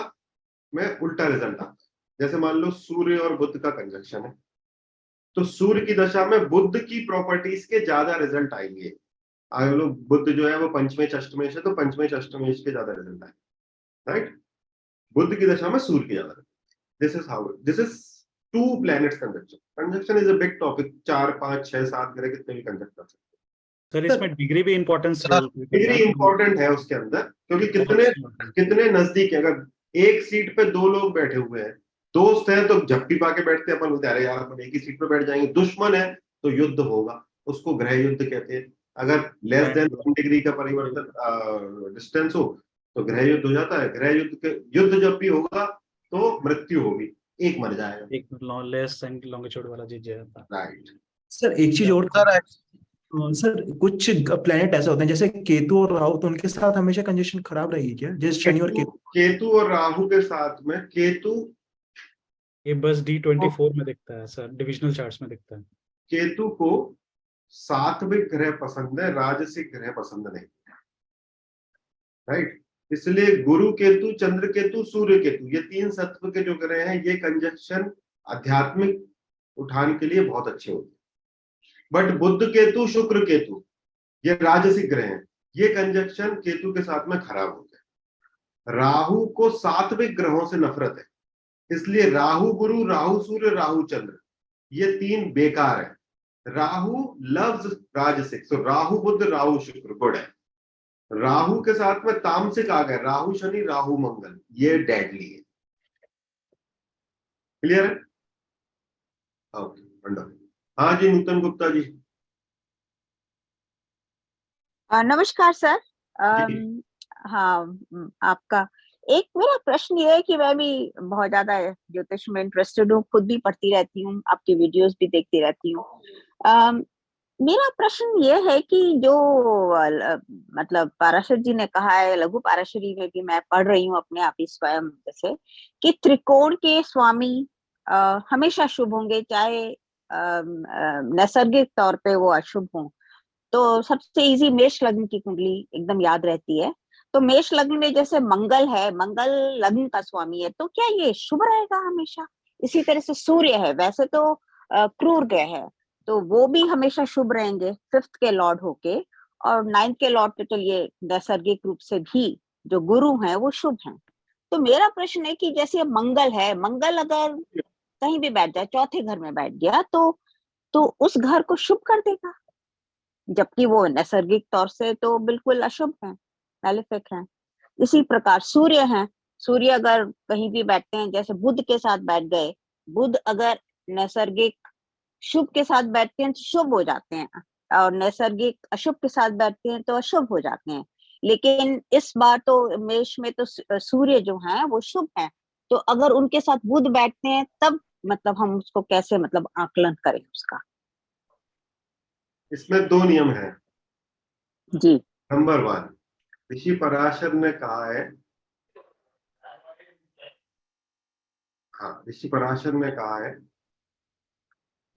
में उल्टा रिजल्ट आता है। जैसे मान लो सूर्य और बुध का कंजक्शन है, तो सूर्य की दशा में बुध की प्रॉपर्टीज के ज्यादा रिजल्ट आएंगे। अगर लोग बुध जो है वो पंचमेश अष्टमेश है, तो पंचमेश अष्टमेश के ज्यादा रिजल्ट आएंगे, राइट। बुध की दशा में सूर्य के ज्यादा। This is to planets conjunction. Conjunction is a big topic, 4 5 6 7 ग्रह कितने भी कंजक्ट कर सकते हैं। सर इसमें डिग्री भी इम्पोर्टेंस डिग्री इंपॉर्टेंट है उसके अंदर, क्योंकि कितने नजदीक है। अगर एक सीट पे 2 लोग बैठे हुए हैं, दोस्त हैं तो झप्पी पा के बैठते हैं, अपन बोलते हैं अरे यार अपन एक ही सीट पे बैठ जाएंगे। दुश्मन है तो युद्ध होगा, उसको ग्रह युद्ध कहते हैं। अगर लेस देन 1 डिग्री का परिवर्तन डिस्टेंस हो तो ग्रह युद्ध हो जाता है। ग्रह युद्ध जब भी होगा तो मृत्यु होगी, एक मर जाएगा, एक लेस एंड लॉन्गिट्यूड वाला चीज जाता है। राइट। सर एक चीज और सर, कुछ प्लेनेट ऐसे होते हैं जैसे केतु और राहु, तो उनके साथ हमेशा कंजक्शन खराब रहेगी क्या? जैसे शनि और केतु और राहु के साथ में, केतु ये बस D24 में दिखता है सर, डिविजनल चार्ट्स में दिखता है। केतु को सात्विक ग्रह पसंद है, राजसिक ग्रह पसंद नहीं, राइट। इसलिए गुरु केतु, चंद्र केतु, सूर्य केतु, ये 3 सत्व के जो ग्रह हैं, ये कंजक्शन आध्यात्मिक उठान के लिए बहुत अच्छे होते हैं। बट बुध केतु, शुक्र केतु, ये राजसिक ग्रह हैं, ये कंजक्शन केतु के साथ में खराब होते हैं। राहु को सात्विक ग्रहों से नफरत है, इसलिए राहु गुरु, राहु सूर्य, राहु चंद्र, ये 3 बेकार है। राहु लव्स राजसिक, तो राहु बुध, राहु शुक्र गुड है। राहु के साथ में तामसिक आ गए, राहु शनि, राहु मंगल, ये डेडली है। क्लियर है? Okay, wonderful. हाँ जी, नूतन गुप्ता जी। नमस्कार सर। हाँ, आपका एक मेरा प्रश्न ये है कि मैं भी बहुत ज्यादा ज्योतिष में इंटरेस्टेड हूँ, खुद भी पढ़ती रहती हूँ, आपकी वीडियोस भी देखती रहती हूँ। मेरा प्रश्न ये है कि जो मतलब पाराशर जी ने कहा है, लघु पाराशरी में भी मैं पढ़ रही हूँ अपने आप ही स्वयं से, कि त्रिकोण के स्वामी हमेशा शुभ होंगे, चाहे नैसर्गिक तौर पे वो अशुभ हों। तो सबसे इजी मेष लग्न की कुंडली एकदम याद रहती है। तो मेष लग्न में जैसे मंगल है, मंगल लग्न का स्वामी है, तो क्या ये शुभ रहेगा हमेशा? इसी तरह से सूर्य है, वैसे तो क्रूर ग्रह है, तो वो भी हमेशा शुभ रहेंगे 5th के लॉर्ड होके, और 9th के लॉर्ड तो चलिए नैसर्गिक रूप से भी जो गुरु हैं वो शुभ हैं। तो मेरा प्रश्न है कि जैसे मंगल है, मंगल अगर कहीं भी बैठ जाए, 4थे घर में बैठ गया, तो उस घर को शुभ कर देगा, जबकि वो नैसर्गिक तौर से तो बिल्कुल अशुभ है, मैलेफिक है। इसी प्रकार सूर्य है, सूर्य अगर कहीं भी बैठते हैं, जैसे बुध के साथ बैठ गए, बुध अगर नैसर्गिक शुभ के साथ बैठते हैं तो शुभ हो जाते हैं, और नैसर्गिक अशुभ के साथ बैठते हैं तो अशुभ हो जाते हैं। लेकिन इस बार तो मेष में तो सूर्य जो है वो शुभ है, तो अगर उनके साथ बुध बैठते हैं तब मतलब हम उसको कैसे मतलब आकलन करें उसका? इसमें 2 नियम हैं जी। नंबर 1, ऋषि पराशर ने कहा है, हाँ, ऋषि पराशर ने कहा है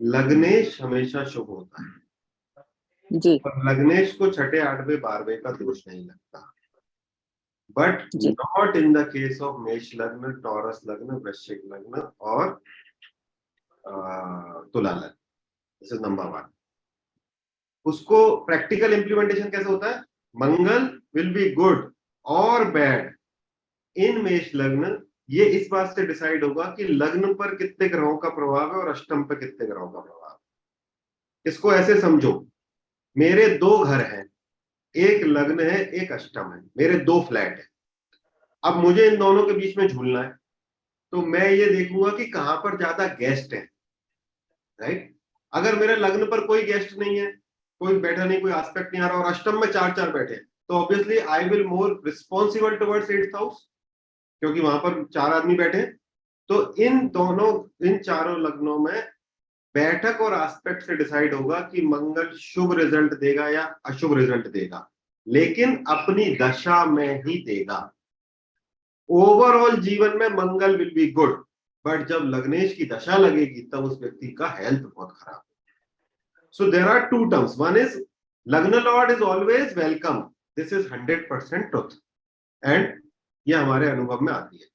लग्नेश हमेशा शुभ होता है जी, और लग्नेश को 6ठे 8वें 12वें का दोष नहीं लगता। But not in the case of मेष लग्न, टॉरस लग्न, वृश्चिक लग्न और तुला लग्न। This is number 1। उसको प्रैक्टिकल इंप्लीमेंटेशन कैसे होता है? मंगल विल बी गुड और बैड इन मेष लग्न, ये इस बात से डिसाइड होगा कि लग्न पर कितने ग्रहों का प्रभाव है और अष्टम पर कितने ग्रहों का प्रभाव है। इसको ऐसे समझो, मेरे 2 घर हैं, एक लग्न है, एक अष्टम है, मेरे 2 फ्लैट है। अब मुझे इन दोनों के बीच में झूलना है, तो मैं ये देखूंगा कि कहां पर ज्यादा गेस्ट है, राइट। अगर मेरे लग्न पर कोई गेस्ट नहीं है, कोई बैठा नहीं, कोई एस्पेक्ट नहीं आ रहा, और अष्टम में 4 बैठे, तो obviously I will more responsible towards 8th house, क्योंकि वहां पर 4 आदमी बैठे, तो इन चारों लग्नों में बैठक और एस्पेक्ट से डिसाइड होगा कि मंगल शुभ रिजल्ट देगा या अशुभ रिजल्ट देगा, लेकिन अपनी दशा में ही देगा। ओवरऑल जीवन में मंगल विल बी गुड, बट जब लग्नेश की दशा लगेगी तब उस व्यक्ति का हेल्थ बहुत खराब होगा। So there are two terms, one is lagna lord is always welcome, this is 100% truth and ये हमारे अनुभव में आती है।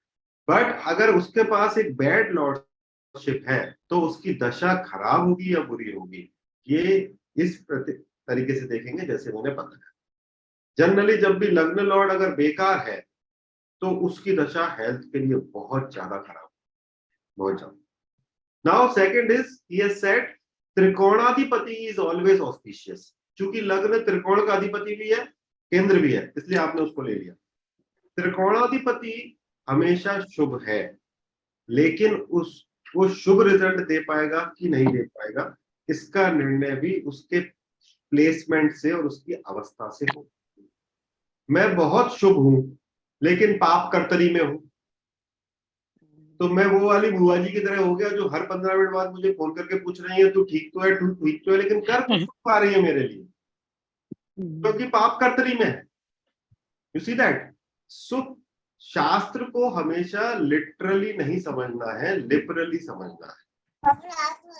बट अगर उसके पास एक बैड लॉर्डशिप है तो उसकी दशा खराब होगी या बुरी होगी, ये इस तरीके से देखेंगे जैसे मैंने बताया। जनरली जब भी लग्न लॉर्ड अगर बेकार है तो उसकी दशा हेल्थ के लिए बहुत ज्यादा खराब, बहुत ज्यादा। Now second is he has said trikonadhipati is always auspicious. चूंकि लग्न त्रिकोण का अधिपति भी है, केंद्र भी है, इसलिए आपने उसको ले लिया। त्रिकोणाधिपति हमेशा शुभ है, लेकिन वो शुभ रिजल्ट दे पाएगा कि नहीं दे पाएगा, इसका निर्णय भी उसके प्लेसमेंट से और उसकी अवस्था से हो। मैं बहुत शुभ हूं लेकिन पाप कर्तरी में हूं, तो मैं वो वाली बुआ जी की तरह हो गया जो हर 15 मिनट बाद मुझे फोन करके पूछ रही है तू ठीक तो है, तू ठीक तो है, लेकिन कर तो पा रही है मेरे लिए, क्योंकि पाप कर्तरी में है। You see that? सो शास्त्र को हमेशा लिटरली नहीं समझना है, लिबरली समझना है।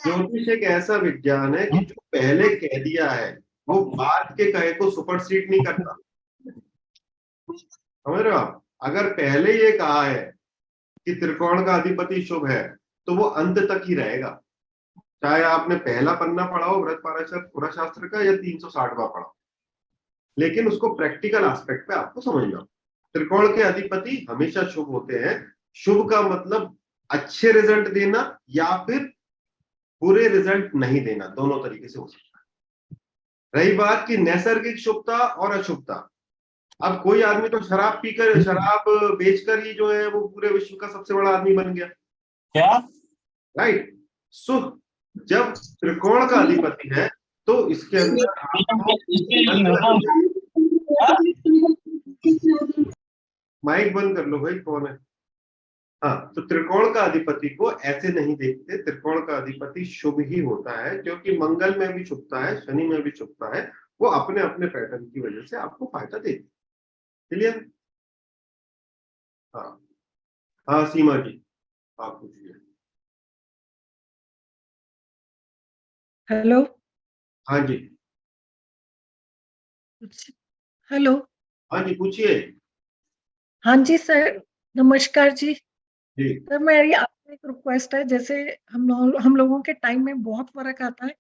ज्योतिष एक ऐसा विज्ञान है कि जो पहले कह दिया है वो बाद के कहे को सुपरसीड नहीं करता। समझ रहे हो आप? अगर पहले ये कहा है कि त्रिकोण का अधिपति शुभ है तो वो अंत तक ही रहेगा, चाहे आपने पहला पन्ना पढ़ा हो व्रत पुरा शास्त्र का या 360वां पढ़ा हो, लेकिन उसको प्रैक्टिकल एस्पेक्ट पे आपको समझना। त्रिकोण के अधिपति हमेशा शुभ होते हैं। शुभ का मतलब अच्छे रिजल्ट देना या फिर बुरे रिजल्ट नहीं देना, दोनों तरीके से हो सकता है। रही बात की नैसर्गिक शुभता और अशुभता, अब कोई आदमी तो शराब पीकर, शराब बेचकर ही जो है वो पूरे विश्व का सबसे बड़ा आदमी बन गया, क्या? राइट। सो जब त्रिकोण का अधिपति है तो इसके अंदर माइक बंद कर लो भाई, कौन है? हाँ, तो त्रिकोण का अधिपति को ऐसे नहीं देखते। त्रिकोण का अधिपति शुभ ही होता है, क्योंकि मंगल में भी शुभता है, शनि में भी शुभता है, वो अपने अपने पैटर्न की वजह से आपको फायदा देती है। क्लियर? हाँ हाँ सीमा जी आप पूछिए। हेलो। हाँ जी। हेलो। हाँ जी पूछिए। हाँ जी सर, नमस्कार जी। जी सर मेरी आपसे एक रिक्वेस्ट है, जैसे हम लोगों के टाइम में बहुत फर्क आता है,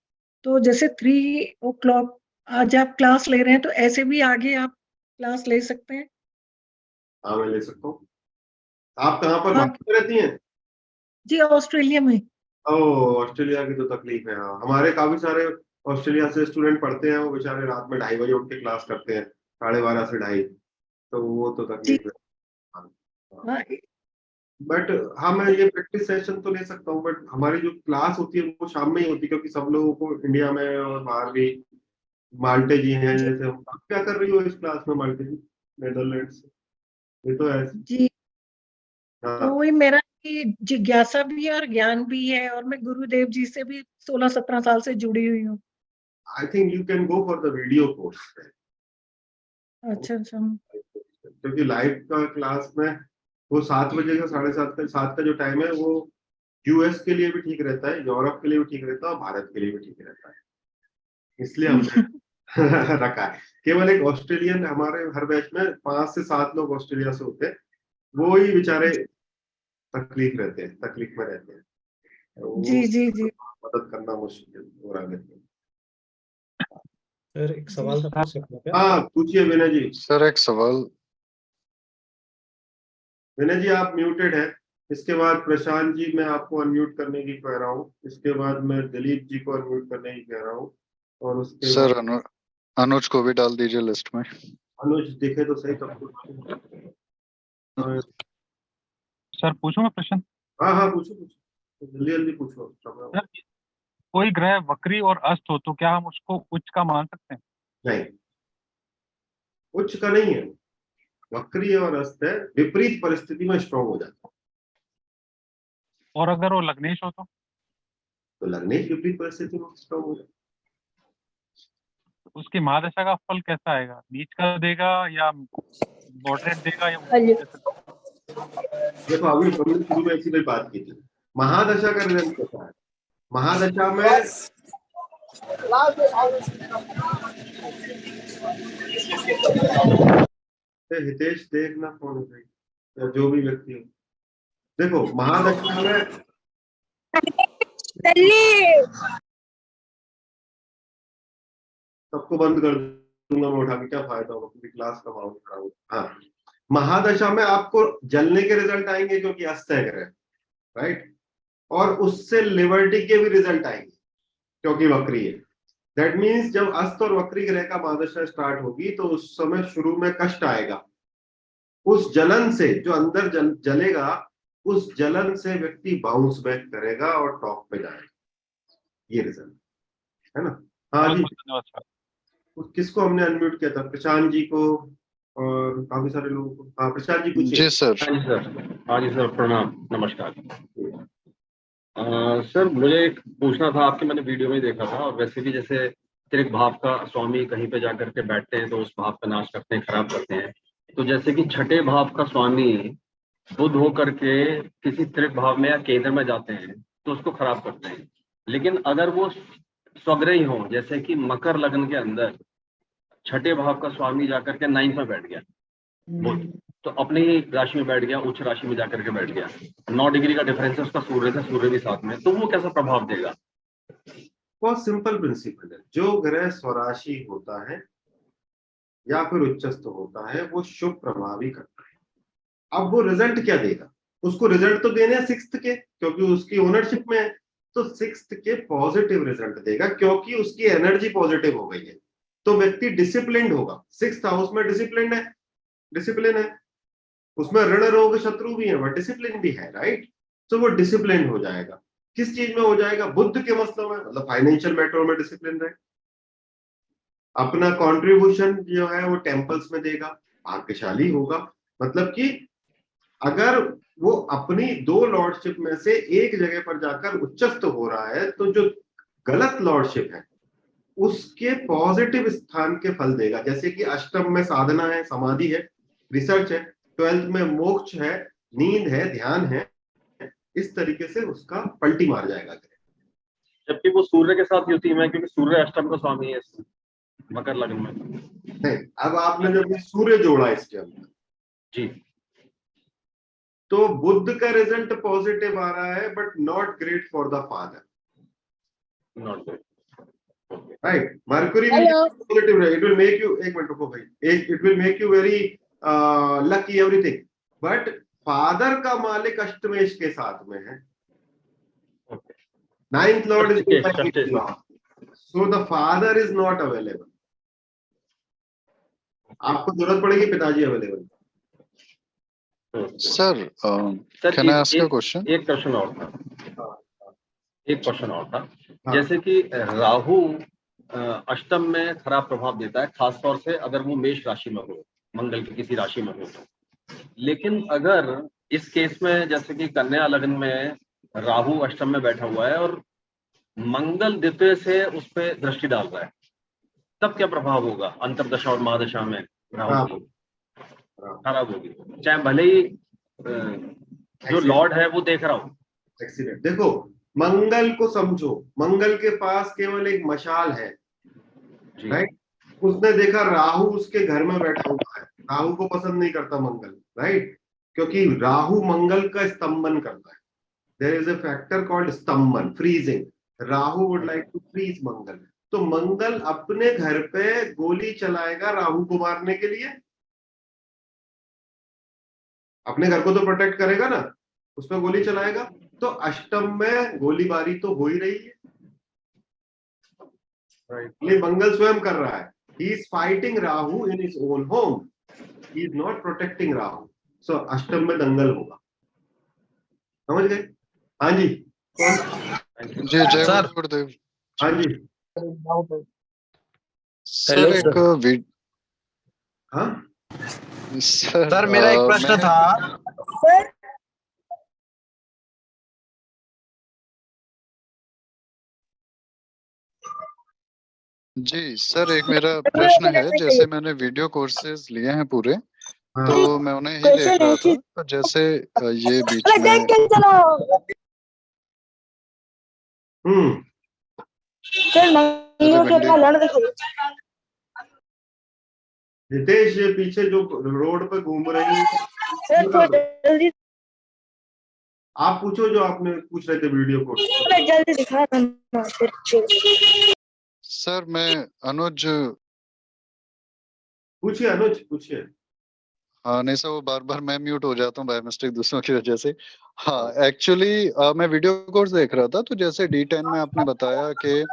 तो जैसे 3 o'clock आज आप क्लास ले रहे हैं तो ऐसे भी आगे आप क्लास ले सकते हैं। हाँ मैं ले सकता हूँ। आप कहाँ पर हाँ भारत में रहती हैं? जी, ऑस्ट्रेलिया में। ओह ऑस्ट्रेलिया की तो तकलीफ है। हाँ हमारे काफी सारे ऑस्ट्रेलिया से स्टूडेंट पढ़ते हैं, वो बेचारे रात में 2:30 बजे उठ के क्लास करते हैं, 12:30 से 2:30, तो वो तो जी तकलीफ है। हाँ हाँ, बट हाँ मैं ये प्रैक्टिस सेशन तो ले सकता हूँ, बट हमारी जो क्लास होती है वो शाम में ही होती है, क्योंकि सब लोगों को इंडिया में और बाहर भी माल्टे जी हैं, जी जैसे हम। आप क्या कर रही हो इस क्लास में माल्टे जी, नेदरलैंड से? ये तो ऐसे। जी, तो हाँ वही मेरा की जिज्ञासा भी है और ज्ञान भी है, और मैं गुरुदेव जी से भी 16-17 साल से जुड़ी हुई हूँ। I think you can go for the video course, अच्छा अच्छा। क्योंकि लाइव का क्लास में वो 7 बजे का 7:30 का जो टाइम है वो यूएस के लिए भी ठीक रहता है, यूरोप के लिए भी ठीक रहता है और भारत के लिए भी ठीक रहता है, इसलिए हमने रखा है। केवल एक ऑस्ट्रेलियन हमारे हर बैच में 5 से 7 लोग ऑस्ट्रेलिया से होते हैं, वो ही बेचारे तकलीफ में रहते हैं, जी वो जी जी मदद करना मुश्किल हो रहा है। सर एक सवाल था, पूछ सकते हैं क्या? हाँ पूछिए विनय जी। सर एक सवाल। विनय जी आप म्यूटेड है। इसके बाद प्रशांत जी मैं आपको अनम्यूट करने की कह रहा हूँ, इसके बाद मैं दिलीप जी को अनम्यूट करने की कह रहा हूँ, और उसके सर बाद अनुज को भी डाल दीजिए लिस्ट में। अनुज दिखे तो सही तब। सर पूछूं मैं प्रश्न? हाँ हाँ पूछो जल्दी जल्दी पूछो। सर कोई ग्रह वक्री और अस्त हो तो क्या हम उसको उच्च का मान सकते हैं? नहीं, उच्च का नहीं है, वक्री और अस्त है, विपरीत परिस्थिति में स्ट्रॉन्ग हो जाता है। और अगर वो लग्नेश हो तो लग्नेश विपरीत परिस्थिति में स्ट्रॉन्ग हो जाए। उसकी महादशा का फल कैसा आएगा? नीच का देगा या मॉडरेट देगा या देखो अभी हमने शुरू में इसी पे बात की थी, महादशा का रिजल्ट कैसा है। महादशा में हितेश देखना कौन है भाई, या जो भी व्यक्ति हो, देखो महादशा में सबको बंद कर दूंगा मैं उठा के, क्या फायदा होगा, पूरी क्लास का माहौल खराब होगा। हाँ, महादशा में आपको जलने के रिजल्ट आएंगे क्योंकि अस्त है ग्रह, राइट, और उससे लिबर्टी के भी रिजल्ट आएंगे क्योंकि वक्री है। दैट मीन्स जब अस्त और वक्री ग्रह का महादशा स्टार्ट होगी तो उस समय शुरू में कष्ट आएगा, उस जलन से जो अंदर जलेगा, उस जलन से व्यक्ति बाउंस बैक करेगा और टॉप पे जाएगा, ये रिजल्ट है ना। हाँ जी, किसको हमने अनम्यूट किया था? प्रशांत जी को और काफी सारे लोगों को। हाँ प्रशांत जी पूछिए। जी सर। हाँ जी सर, प्रणाम, नमस्कार। सर मुझे एक पूछना था, आपके मैंने वीडियो में देखा था, और वैसे भी जैसे त्रिक भाव का स्वामी कहीं पे जाकर के बैठते हैं तो उस भाव का नाश करते हैं, खराब करते हैं। तो जैसे कि छठे भाव का स्वामी बुध होकर के किसी त्रिक भाव में या केंद्र में जाते हैं तो उसको खराब करते हैं, लेकिन अगर वो स्वग्रही हो, जैसे कि मकर लग्न के अंदर छठे भाव का स्वामी जाकर के 9th में बैठ गया बुध, तो अपनी ही राशि में बैठ गया, उच्च राशि में जाकर के बैठ गया, 9 डिग्री का डिफरेंस है उसका सूर्य से, सूर्य भी साथ में, तो वो कैसा प्रभाव देगा? बहुत सिंपल प्रिंसिपल है, जो ग्रह स्वराशि होता है या फिर उच्चस्थ होता है वो शुभ प्रभाव ही करता है। अब वो रिजल्ट क्या देगा? उसको रिजल्ट तो देने हैं 6th के, क्योंकि उसकी ओनरशिप में है, तो 6th के पॉजिटिव रिजल्ट देगा क्योंकि उसकी एनर्जी पॉजिटिव हो गई है, तो व्यक्ति डिसिप्लिन्ड होगा। 6th हाउस में डिसिप्लिन है, उसमें ऋण रोग शत्रु भी है, बट डिसिप्लिन भी है, राइट। तो वो डिसिप्लिन हो जाएगा। किस चीज में हो जाएगा? बुद्ध के मसलों में, मतलब फाइनेंशियल मैटर में डिसिप्लिन रहे, अपना कंट्रीब्यूशन जो है वो टेम्पल्स में देगा, भाग्यशाली होगा। मतलब कि अगर वो अपनी 2 लॉर्डशिप में से एक जगह पर जाकर उच्चस्थ हो रहा है तो जो गलत लॉर्डशिप है उसके पॉजिटिव स्थान के फल देगा। जैसे कि अष्टम में साधना है, समाधि है, रिसर्च है, 12th में मोक्ष है, नींद है, ध्यान है, इस तरीके से उसका पलटी मार जाएगा। जबकि वो सूर्य के साथ युति में, क्योंकि सूर्य अष्टम का स्वामी है मकर लग्न में। नहीं, अब आपने जब सूर्य जोड़ा इसके अंदर जी, तो बुध का रिजल्ट पॉजिटिव आ रहा है, but not great for the father, not good, right. Mercury positive है, इट विल मेक यू, एक मिनट रुको भाई, it will make you very lucky everything, but father का मालिक अष्टमेश के साथ में है, 9th lord is so the father is not available. आपको जरूरत पड़ेगी पिताजी available. Sir can I ask a question? एक क्वेश्चन और था, जैसे कि राहु अष्टम में खराब प्रभाव देता है, खासतौर से अगर वो मेष राशि में हो, मंगल की किसी राशि में हो तो। लेकिन अगर इस केस में जैसे कि कन्या लग्न में राहु अष्टम में बैठा हुआ है और मंगल द्वितीय से उस पर दृष्टि डाल रहा है, तब क्या प्रभाव होगा? अंतरदशा और महादशा में राहु की खराब होगी, चाहे भले ही जो लॉर्ड है वो देख रहा हो। एक्सीलेंट। देखो मंगल को समझो, मंगल के पास केवल एक मशाल है, राइट। उसने देखा राहु उसके घर में बैठा हुआ है, राहु को पसंद नहीं करता मंगल, राइट, क्योंकि राहु मंगल का स्तंभन करता है। There is a factor called stambhan, freezing. Rahu would like to freeze Mangal, तो मंगल अपने घर पे गोली चलाएगा राहु को मारने के लिए, अपने घर को तो प्रोटेक्ट करेगा ना, उसमें गोली चलाएगा। तो अष्टम में गोलीबारी तो हो ही रही है, ये मंगल स्वयं कर रहा है। He is fighting Rahu in his own home, he is not protecting Rahu, so अष्टम में दंगल होगा। समझ गए? हाँ जी, जी जय गुरुदेव। हाँ जी सर, एक हाँ सर मेरा एक प्रश्न था। जी सर, एक मेरा प्रश्न है, जैसे मैंने वीडियो कोर्सेज लिए हैं पूरे, तो मैं उन्हें ही देख रहा था, तो जैसे ये बीच में रितेश, ये पीछे जो रोड पे घूम रही है, आप पूछो जो आपने पूछ रहे थे वीडियो कोर्स। जल्दी दिखा सर, मैं अनुज। पूछिए अनुज, पूछिए। हाँ नहीं सर, वो बार बार मैं म्यूट हो जाता हूँ बाय मिस्टेक दूसरों की वजह से। हाँ एक्चुअली मैं वीडियो कोर्स देख रहा था, तो जैसे D10 में आपने बताया कि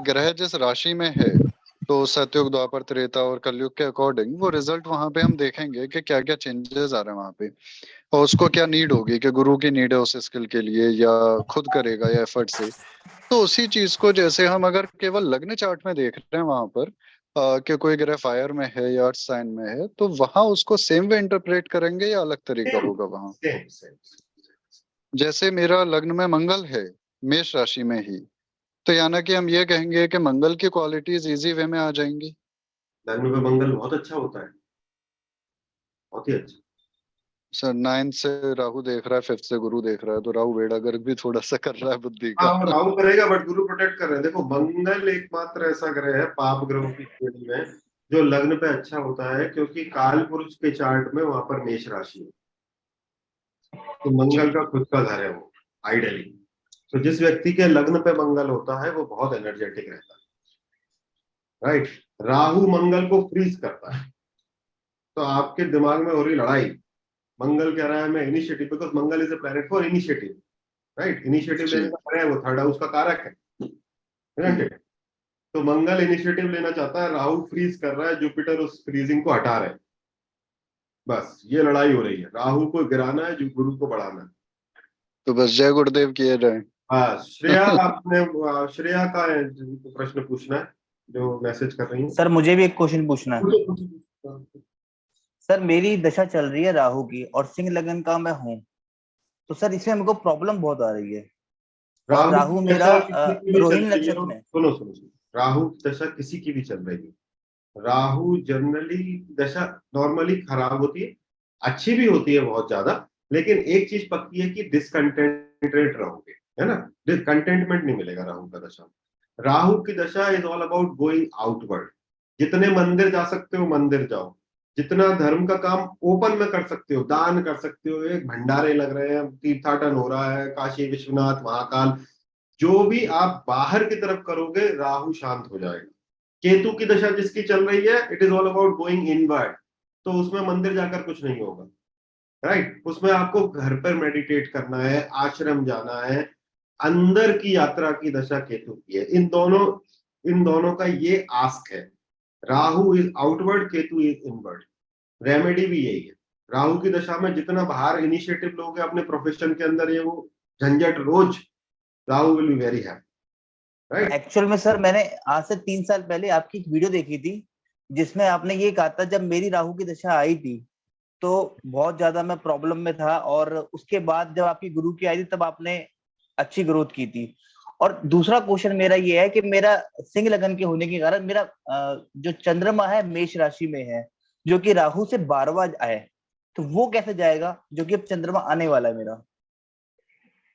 ग्रह जिस राशि में है, तो सतयुग, द्वापर, त्रेता और कलयुग के अकॉर्डिंग वो रिजल्ट वहां पे हम देखेंगे कि क्या क्या चेंजेस आ रहे हैं वहां पे, और उसको क्या नीड होगी, कि गुरु की नीड है उस स्किल के लिए या खुद करेगा या एफर्ट से। तो उसी चीज को जैसे हम अगर केवल लग्न चार्ट में देख रहे हैं वहां पर कि कोई ग्रह फायर में है या अर्थ साइन में है, तो वहां उसको सेम वे इंटरप्रेट करेंगे या अलग तरीका होगा वहां? जैसे मेरा लग्न में मंगल है, मेष राशि में ही, तो यानी कि हम ये कहेंगे कि मंगल की क्वालिटीज इजी वे में आ जाएंगी। लग्न में मंगल बहुत अच्छा होता है, बहुत ही अच्छा। सर 9 से राहु देख रहा है, 5 से गुरु देख रहा है, तो राहु बेड़ा गर्क भी थोड़ा सा कर रहा है बुद्धि का। हाँ, राहु करेगा बट गुरु प्रोटेक्ट कर रहे हैं। देखो, मंगल एकमात्र ऐसा ग्रह है पाप ग्रहों की श्रेणी में जो लग्न पे अच्छा होता है, क्योंकि काल पुरुष के चार्ट में वहां पर मेष राशि है, तो मंगल का खुद का घर है वो आइडियली। तो जिस व्यक्ति के लग्न पे मंगल होता है वो बहुत एनर्जेटिक रहता है, राइट। राहु मंगल को फ्रीज करता है, तो आपके दिमाग में हो रही लड़ाई, मंगल कह रहा है मैं initiative, because Mangal is a planet for initiative, right. Initiative लेने का कार्य है, वो थर्ड हाउस का कारक है। तो मंगल इनिशिएटिव लेना चाहता है, राहु फ्रीज कर रहा है, जुपिटर उस फ्रीजिंग को हटा रहा है। बस ये लड़ाई हो रही है, राहु को गिराना है, गुरु को बढ़ाना है। तो बस जय गुरुदेव किए जाए। हाँ, श्रेया, आपने श्रेया का प्रश्न पूछना है जो मैसेज कर रही है। सर मुझे भी एक क्वेश्चन पूछना है। सर मेरी दशा चल रही है राहु की और सिंह लगन का मैं हूँ, तो सर इसमें हमको प्रॉब्लम बहुत आ रही है। राहु मेरा रोहिणी नक्षत्र में। सुनो, राहु की दशा किसी की भी चल रही है, राहु जनरली दशा नॉर्मली खराब होती है, अच्छी भी होती है बहुत ज्यादा, लेकिन एक चीज पक्की है कि डिसकंटेंटेड रहोगे, है ना। कंटेंटमेंट नहीं मिलेगा राहु का दशा। राहु की दशा is all about going outward. जितने मंदिर जा सकते हो मंदिर जाओ, जितना धर्म का काम ओपन में कर सकते हो दान कर सकते हो, एक भंडारे लग रहे हैं, तीर्थाटन हो रहा है, काशी विश्वनाथ महाकाल, जो भी आप बाहर की तरफ करोगे राहु शांत हो जाएगा। केतु की दशा जिसकी चल रही है, it is all about going inward, तो उसमें मंदिर जाकर कुछ नहीं होगा, राइट। उसमें आपको घर पर मेडिटेट करना है, आश्रम जाना है, अंदर की यात्रा की दशा केतु की है। इन दोनों का ये आस्क है। Rahu is outward, Ketu is inward. Remedy भी यही है, राहु की दशा में जितना बाहर इनिशिएटिव लोगे अपने प्रोफेशन के अंदर, ये वो झंझट रोज, Rahu will be very happy, right. Actual में सर मैंने आज से 3 साल पहले आपकी एक वीडियो देखी थी जिसमें आपने ये कहा था, जब मेरी राहु की दशा आई थी तो बहुत ज्यादा मैं प्रॉब्लम में था, और उसके बाद जब आपकी गुरु की आई थी तब आपने अच्छी ग्रोथ की थी। और दूसरा क्वेश्चन मेरा ये है कि मेरा सिंह लगन के होने के कारण मेरा जो चंद्रमा है मेष राशि में है, जो कि राहु से 12वां है, तो वो कैसे जाएगा, जो कि अब चंद्रमा आने वाला है मेरा।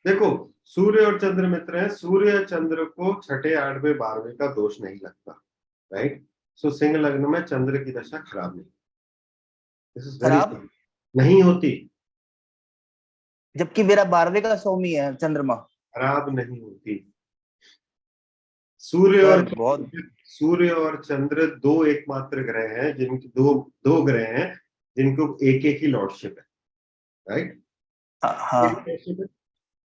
देखो, सूर्य और चंद्र मित्र हैं, सूर्य चंद्र को 6, 8, 12 का दोष नहीं लगता, राइट। सो सिंह लग्न में चंद्र की दशा खराब नहीं, खराब नहीं होती, जबकि मेरा 12वें का स्वामी है चंद्रमा। खराब नहीं होती। सूर्य और चंद्र दो एकमात्र ग्रह हैं जिनकी दो ग्रह हैं जिनको एक ही लॉर्डशिप है, राइट। हाँ।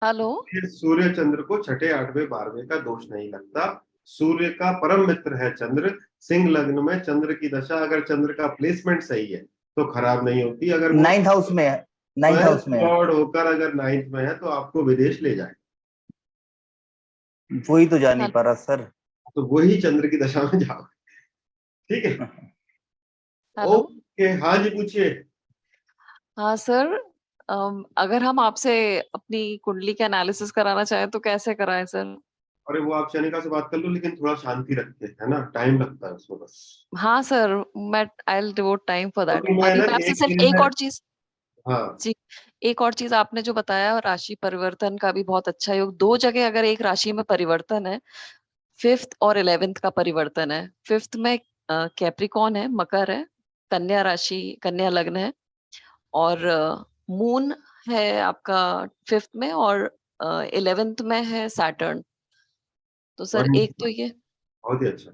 हेलो, सूर्य चंद्र को 6, 8, 12 का दोष नहीं लगता। सूर्य का परम मित्र है चंद्र। सिंह लग्न में चंद्र की दशा, अगर चंद्र का प्लेसमेंट सही है तो खराब नहीं होती। अगर 9th हाउस में है, 9th हाउस में लॉर्ड होकर अगर 9th में है तो आपको विदेश ले जाए, वही तो जा नहीं पा रहा सर। तो वही चंद्र की दशा में जाओ, ठीक है। ओके, हाँ जी पूछिए। हाँ सर, अगर हम आपसे अपनी कुंडली के एनालिसिस कराना चाहें तो कैसे कराएं सर? अरे वो आप शनिका से बात कर लो, लेकिन थोड़ा शांति रखते हैं, है ना, टाइम लगता है उसमें बस। हाँ सर, मैं I will devote time for that. क्योंकि मैं अभी ना मैं आपसे एक सिर्फ दिन एक में, और चीज हाँ जी, एक और चीज आपने जो बताया राशि परिवर्तन का भी बहुत अच्छा योग। दो जगह अगर एक राशि में परिवर्तन है, 5th और 11th का परिवर्तन है। 5th में कैप्रिकॉन है, मकर है, कन्या राशि, कन्या लग्न है, और मून है आपका 5th में, और 11th में है सैटर्न। तो सर एक तो ये, बहुत ही अच्छा।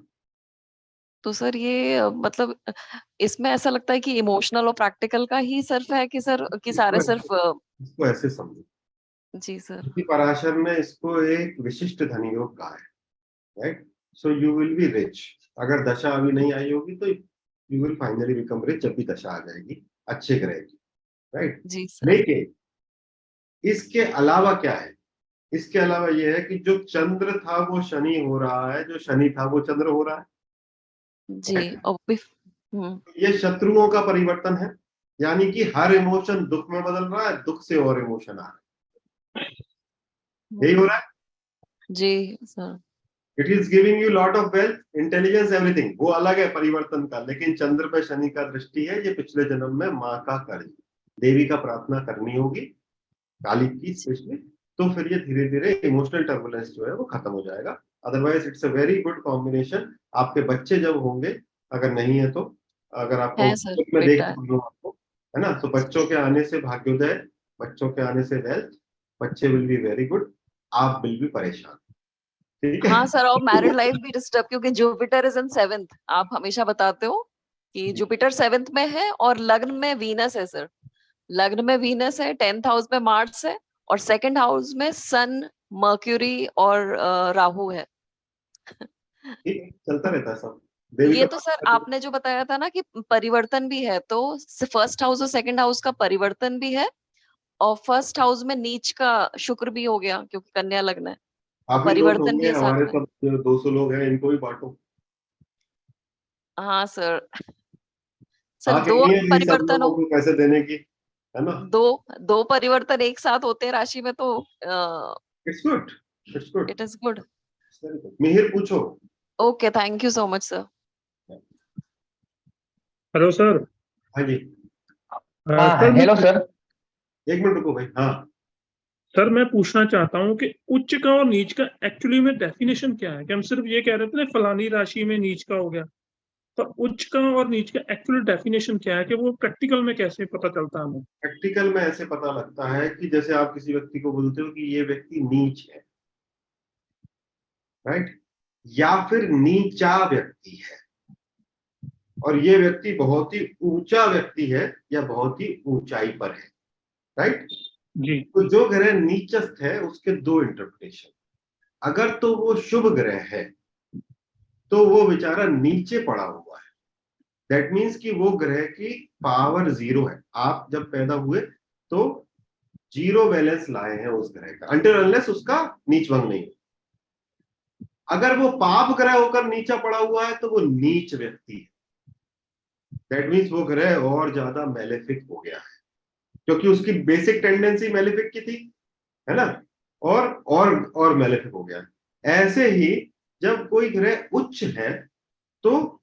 तो सर ये मतलब इसमें ऐसा लगता है कि इमोशनल और प्रैक्टिकल का ही सिर्फ है कि सर कि सारे सिर्फ इसको ऐसे समझो, जी सर। क्योंकि पराशर ने इसको एक विशिष्ट धन योग कहा है, right. So you will be rich. अगर दशा अभी नहीं आई होगी तो you will finally become rich, जब भी दशा आ जाएगी अच्छे ग्रह की, राइट। जी सर। लेकिन इसके अलावा क्या है, इसके अलावा ये है कि जो चंद्र था वो शनि हो रहा है, जो शनि था वो चंद्र हो रहा है। जी, और ये शत्रुओं का परिवर्तन है, यानी कि हर इमोशन दुख में बदल रहा है, दुख से और इमोशन आ रहा है, यही हो रहा है। जी sir. It is giving you lot of wealth, intelligence, everything, वो अलग है परिवर्तन का। लेकिन चंद्र पे शनि का दृष्टि है, ये पिछले जन्म में माँ का कर्ज, देवी का प्रार्थना करनी होगी, काली की स्पेशली, तो फिर ये धीरे धीरे इमोशनल टर्बुलेंस जो है वो खत्म हो जाएगा। Otherwise it's a very good combination. आपके बच्चे जब होंगे, अगर नहीं है तो, अगर आपको है सर, मैं देख बेटा है। पा रहा हूं आपको, है ना, तो बच्चों के आने से भाग्योदय, बच्चों के आने से वेल्थ, बच्चे विल बी वेरी गुड, आप विल बी परेशान, ठीक है। हाँ सर, और मैरिड लाइफ भी डिस्टर्ब, क्योंकि जुपिटर इज इन 7th। आप हमेशा बताते हो कि जुपिटर 7th में है, और लग्न में वीनस है सर। लग्न में वीनस है, 10th हाउस में मार्स है, और 2nd हाउस में सन, मर्क्यूरी और राहु है। ठीक, चलता रहता है सब, देवी ये का तो सर प्रार्थना करो। आपने जो बताया था ना कि परिवर्तन भी है, तो 1st हाउस और 2nd हाउस का परिवर्तन भी है, और 1st हाउस में नीच का शुक्र भी हो गया, क्योंकि कन्या लग्न है, तो आप ही दोस्त परिवर्तन भी होंगे, है साथ हमारे में। सब 200 लोग हैं, इनको भी बांटो। हाँ सर। सर हाँ, दो कितनी है जी सब परिवर्तन लोगों हो, को पैसे देने की, है ना। दो दो परिवर्तन एक साथ होते हैं राशि में, तो it's good, it's good, it is good. Mihir पूछो। Okay, thank you so much sir. Hello sir. हाँ जी, सर मैं हेलो सर। एक मिनट रुको भाई। हाँ, सर मैं पूछना चाहता हूँ कि उच्च का और नीच का एक्चुअली में डेफिनेशन क्या है? कि हम सिर्फ ये कह रहे थे ना फलानी राशि में नीच का हो गया, पर उच्च का और नीच का एक्चुअल डेफिनेशन क्या है, कि वो प्रैक्टिकल में कैसे पता चलता है हमें? प्रैक्टिकल में ऐसे पता लगता है कि जैसे आप किसी व्यक्ति को बोलते हो कि ये व्यक्ति नीच है, राइट, या फिर नीचा व्यक्ति है, और ये व्यक्ति बहुत ही ऊंचा व्यक्ति है या बहुत ही ऊंचाई पर है, राइट। जी। तो जो ग्रह नीचस्थ है उसके दो इंटरप्रिटेशन। अगर तो वो शुभ ग्रह है तो वो बेचारा नीचे पड़ा हुआ है, दैट मीन्स कि वो ग्रह की पावर 0 है। आप जब पैदा हुए तो 0 बैलेंस लाए हैं उस ग्रह का, अनटिल अनलेस उसका नीचभंग नहीं। अगर वो पाप ग्रह होकर नीचा पड़ा हुआ है तो वो नीच व्यक्ति है, दैट मीन्स वो ग्रह और ज्यादा मेलेफिक हो गया है, क्योंकि उसकी बेसिक टेंडेंसी मेलेफिक की थी, है ना, और मेलेफिक हो गया। ऐसे ही जब कोई ग्रह उच्च है तो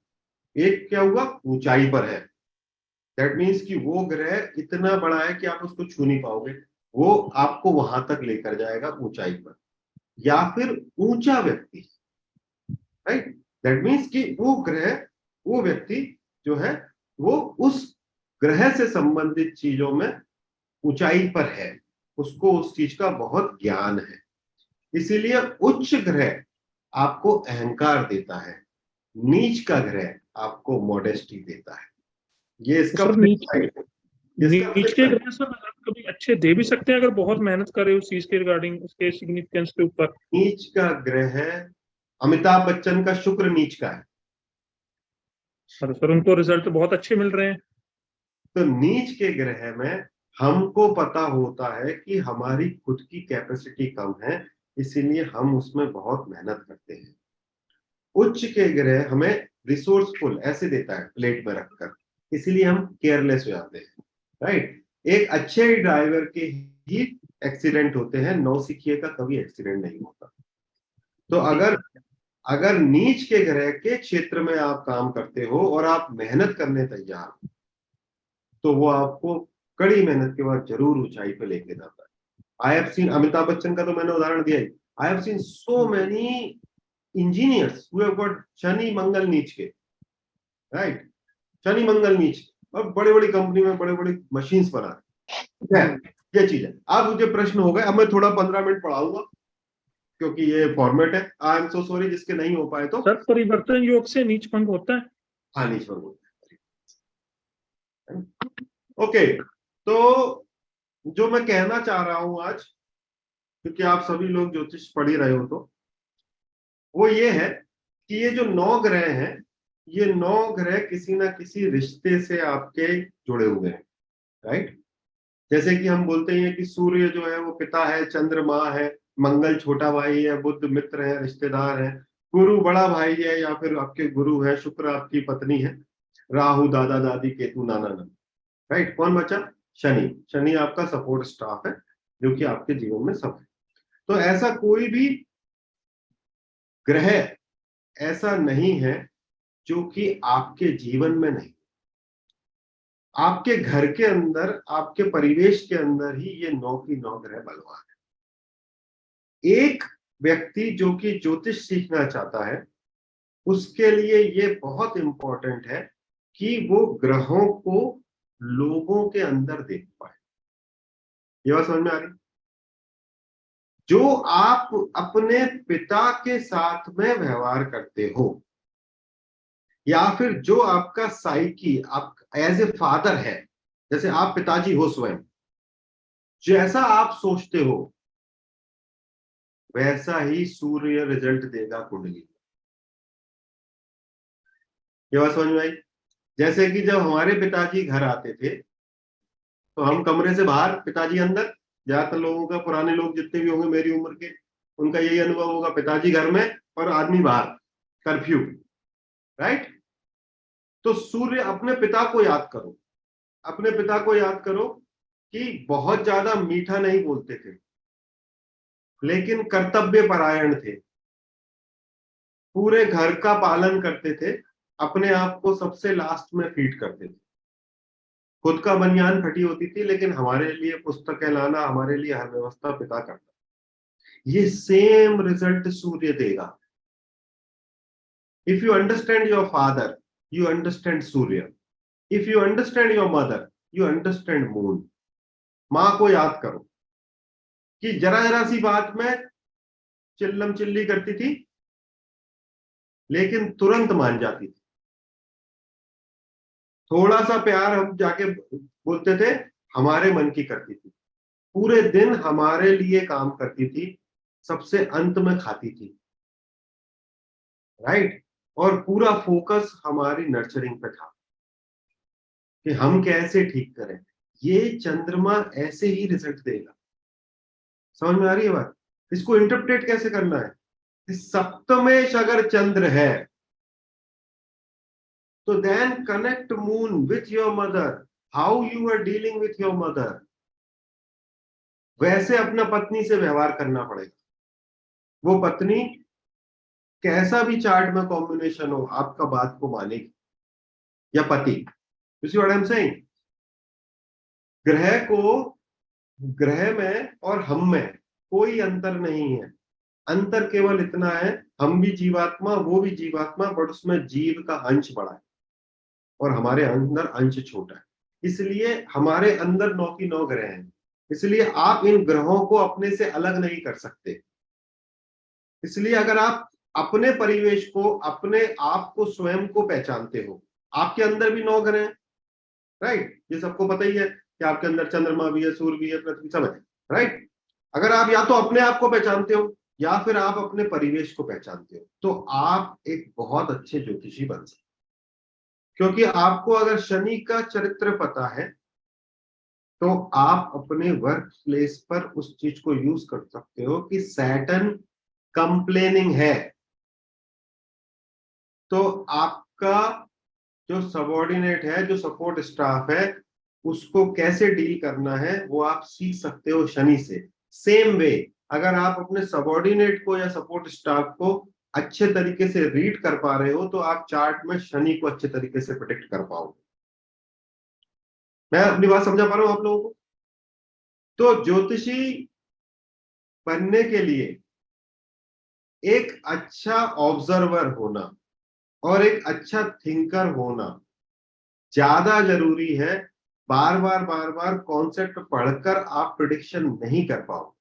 एक क्या हुआ, ऊंचाई पर है, दैट मीन्स कि वो ग्रह इतना बड़ा है कि आप उसको छू नहीं पाओगे, वो आपको वहां तक लेकर जाएगा ऊंचाई पर। या फिर ऊंचा व्यक्ति, राइट, दैट मीन्स कि वो ग्रह, वो व्यक्ति जो है वो उस ग्रह से संबंधित चीजों में ऊंचाई पर है, उसको उस चीज का बहुत ज्ञान है। इसीलिए उच्च ग्रह आपको अहंकार देता है, नीच का ग्रह आपको मॉडेस्टी देता है। ये इसका सर flip side है। इसका नीच flip के side। ग्रह सर आप कभी अच्छे दे भी सकते हैं अगर बहुत मेहनत करे उस चीज के रिगार्डिंग, उसके सिग्निफिकेंस के ऊपर। नीच का ग्रह है, अमिताभ बच्चन का शुक्र नीच का है, अरे सर उनको रिजल्ट बहुत अच्छे मिल रहे हैं। तो नीच के ग्रह में हमको पता होता है कि हमारी खुद की कैपेसिटी कम है, इसीलिए हम उसमें बहुत मेहनत करते हैं। उच्च के ग्रह हमें रिसोर्सफुल ऐसे देता है प्लेट में रखकर, इसीलिए हम केयरलेस हो जाते हैं, राइट। एक अच्छे ड्राइवर के ही एक्सीडेंट होते हैं, नौसिखिए का कभी एक्सीडेंट नहीं होता। तो अगर नीच के ग्रह के क्षेत्र में आप काम करते हो और आप मेहनत करने तैयार हो, तो वो आपको कड़ी मेहनत के बाद जरूर ऊंचाई पे लेके जाता है। I have seen, Amitabh Bachchan का तो मैंने उदाहरण दिया ही, I have seen so many engineers who have got Shani Mangal नीच के, राइट, शनि मंगल नीच, और बड़ी बड़ी कंपनी में बड़े बड़ी मशीन्स बना रहे हैं। ये चीज है। अब मुझे प्रश्न हो गए, अब मैं थोड़ा 15 मिनट पढ़ाऊंगा क्योंकि ये फॉर्मेट है। आई एम सो सॉरी जिसके नहीं हो पाए तो। सर परिवर्तन योग से नीच भंग होता है? हाँ, नीच भंग होता है। ओके, तो जो मैं कहना चाह रहा हूं आज, क्योंकि आप सभी लोग ज्योतिष पढ़ ही रहे हो, तो वो ये है कि ये जो 9 ग्रह हैं, ये 9 ग्रह किसी ना किसी रिश्ते से आपके जुड़े हुए हैं, राइट। जैसे कि हम बोलते हैं कि सूर्य जो है वो पिता है, चंद्र माँ है, मंगल छोटा भाई है, बुध मित्र है, रिश्तेदार है, गुरु बड़ा भाई है या फिर आपके गुरु है, शुक्र आपकी पत्नी है, राहु दादा दादी, केतु नाना नानी, राइट। कौन बचा? शनि। शनि आपका सपोर्ट स्टाफ है जो कि आपके जीवन में सब है। तो ऐसा कोई भी ग्रह ऐसा नहीं है जो कि आपके जीवन में नहीं, आपके घर के अंदर, आपके परिवेश के अंदर ही ये 9 की 9 ग्रह बलवान है। एक व्यक्ति जो कि ज्योतिष सीखना चाहता है, उसके लिए ये बहुत इंपॉर्टेंट है कि वो ग्रहों को लोगों के अंदर देख पाए। ये बात समझ में आ रही? जो आप अपने पिता के साथ में व्यवहार करते हो, या फिर जो आपका साइकी, आप एज ए फादर है, जैसे आप पिताजी हो स्वयं, जैसा आप सोचते हो वैसा ही सूर्य रिजल्ट देगा कुंडली। ये बात समझ में आई? जैसे कि जब हमारे पिताजी घर आते थे तो हम कमरे से बाहर, पिताजी अंदर, ज्यादातर लोगों का, पुराने लोग जितने भी होंगे मेरी उम्र के, उनका यही अनुभव होगा, पिताजी घर में और आदमी बाहर, कर्फ्यू, राइट। तो सूर्य, अपने पिता को याद करो, अपने पिता को याद करो कि बहुत ज्यादा मीठा नहीं बोलते थे, लेकिन कर्तव्य परायण थे, पूरे घर का पालन करते थे, अपने आप को सबसे लास्ट में फीड करते थे, खुद का बनियान फटी होती थी लेकिन हमारे लिए पुस्तकें लाना, हमारे लिए हर व्यवस्था पिता करता। ये सेम रिजल्ट सूर्य देगा। If you understand your father, you understand Surya. If you understand your mother, you understand moon। माँ को याद करो कि जरा जरा सी बात में चिल्लम चिल्ली करती थी लेकिन तुरंत मान जाती थी। थोड़ा सा प्यार हम जाके बोलते थे, हमारे मन की करती थी, पूरे दिन हमारे लिए काम करती थी, सबसे अंत में खाती थी, राइट। और पूरा फोकस हमारी नर्चरिंग पे था कि हम कैसे ठीक करें। ये चंद्रमा ऐसे ही रिजल्ट देगा। समझ में आ रही है बात? इसको इंटरप्रेट कैसे करना है? सप्तमेश अगर चंद्र है तो then connect moon with your mother, how you are dealing with your mother, वैसे अपना पत्नी से व्यवहार करना पड़ेगा। वो पत्नी कैसा भी चार्ट में कॉम्बिनेशन हो, आपका बात को मानेगी, या पति। You see what I'm saying? ग्रह में और हम में कोई अंतर नहीं है। अंतर केवल इतना है, हम भी जीवात्मा, वो भी जीवात्मा, बट उसमें जीव का अंश बड़ा है और हमारे अंदर अंश छोटा है। इसलिए हमारे अंदर 9 की 9 ग्रह हैं। इसलिए आप इन ग्रहों को अपने से अलग नहीं कर सकते। इसलिए अगर आप अपने परिवेश को, अपने आप को, स्वयं को पहचानते हो, आपके अंदर भी 9 ग्रह हैं, राइट। ये सबको पता ही है कि आपके अंदर चंद्रमा भी है, सूर्य भी है, पृथ्वी सब है, राइट। अगर आप या तो अपने आप को पहचानते हो या फिर आप अपने परिवेश को पहचानते हो, तो आप एक बहुत अच्छे ज्योतिषी बन सकते। क्योंकि आपको अगर शनि का चरित्र पता है तो आप अपने वर्क प्लेस पर उस चीज को यूज कर सकते हो कि सैटर्न कंप्लेनिंग है, तो आपका जो सबऑर्डिनेट है, जो सपोर्ट स्टाफ है, उसको कैसे डील करना है वो आप सीख सकते हो शनि से। सेम वे अगर आप अपने सबॉर्डिनेट को या सपोर्ट स्टाफ को अच्छे तरीके से रीड कर पा रहे हो तो आप चार्ट में शनि को अच्छे तरीके से प्रेडिक्ट कर पाओगे। मैं अपनी बात समझा पा रहा हूं आप लोगों को? तो ज्योतिषी बनने के लिए एक अच्छा ऑब्जर्वर होना और एक अच्छा थिंकर होना ज्यादा जरूरी है। बार बार कॉन्सेप्ट पढ़कर आप प्रिडिक्शन नहीं कर पाओ।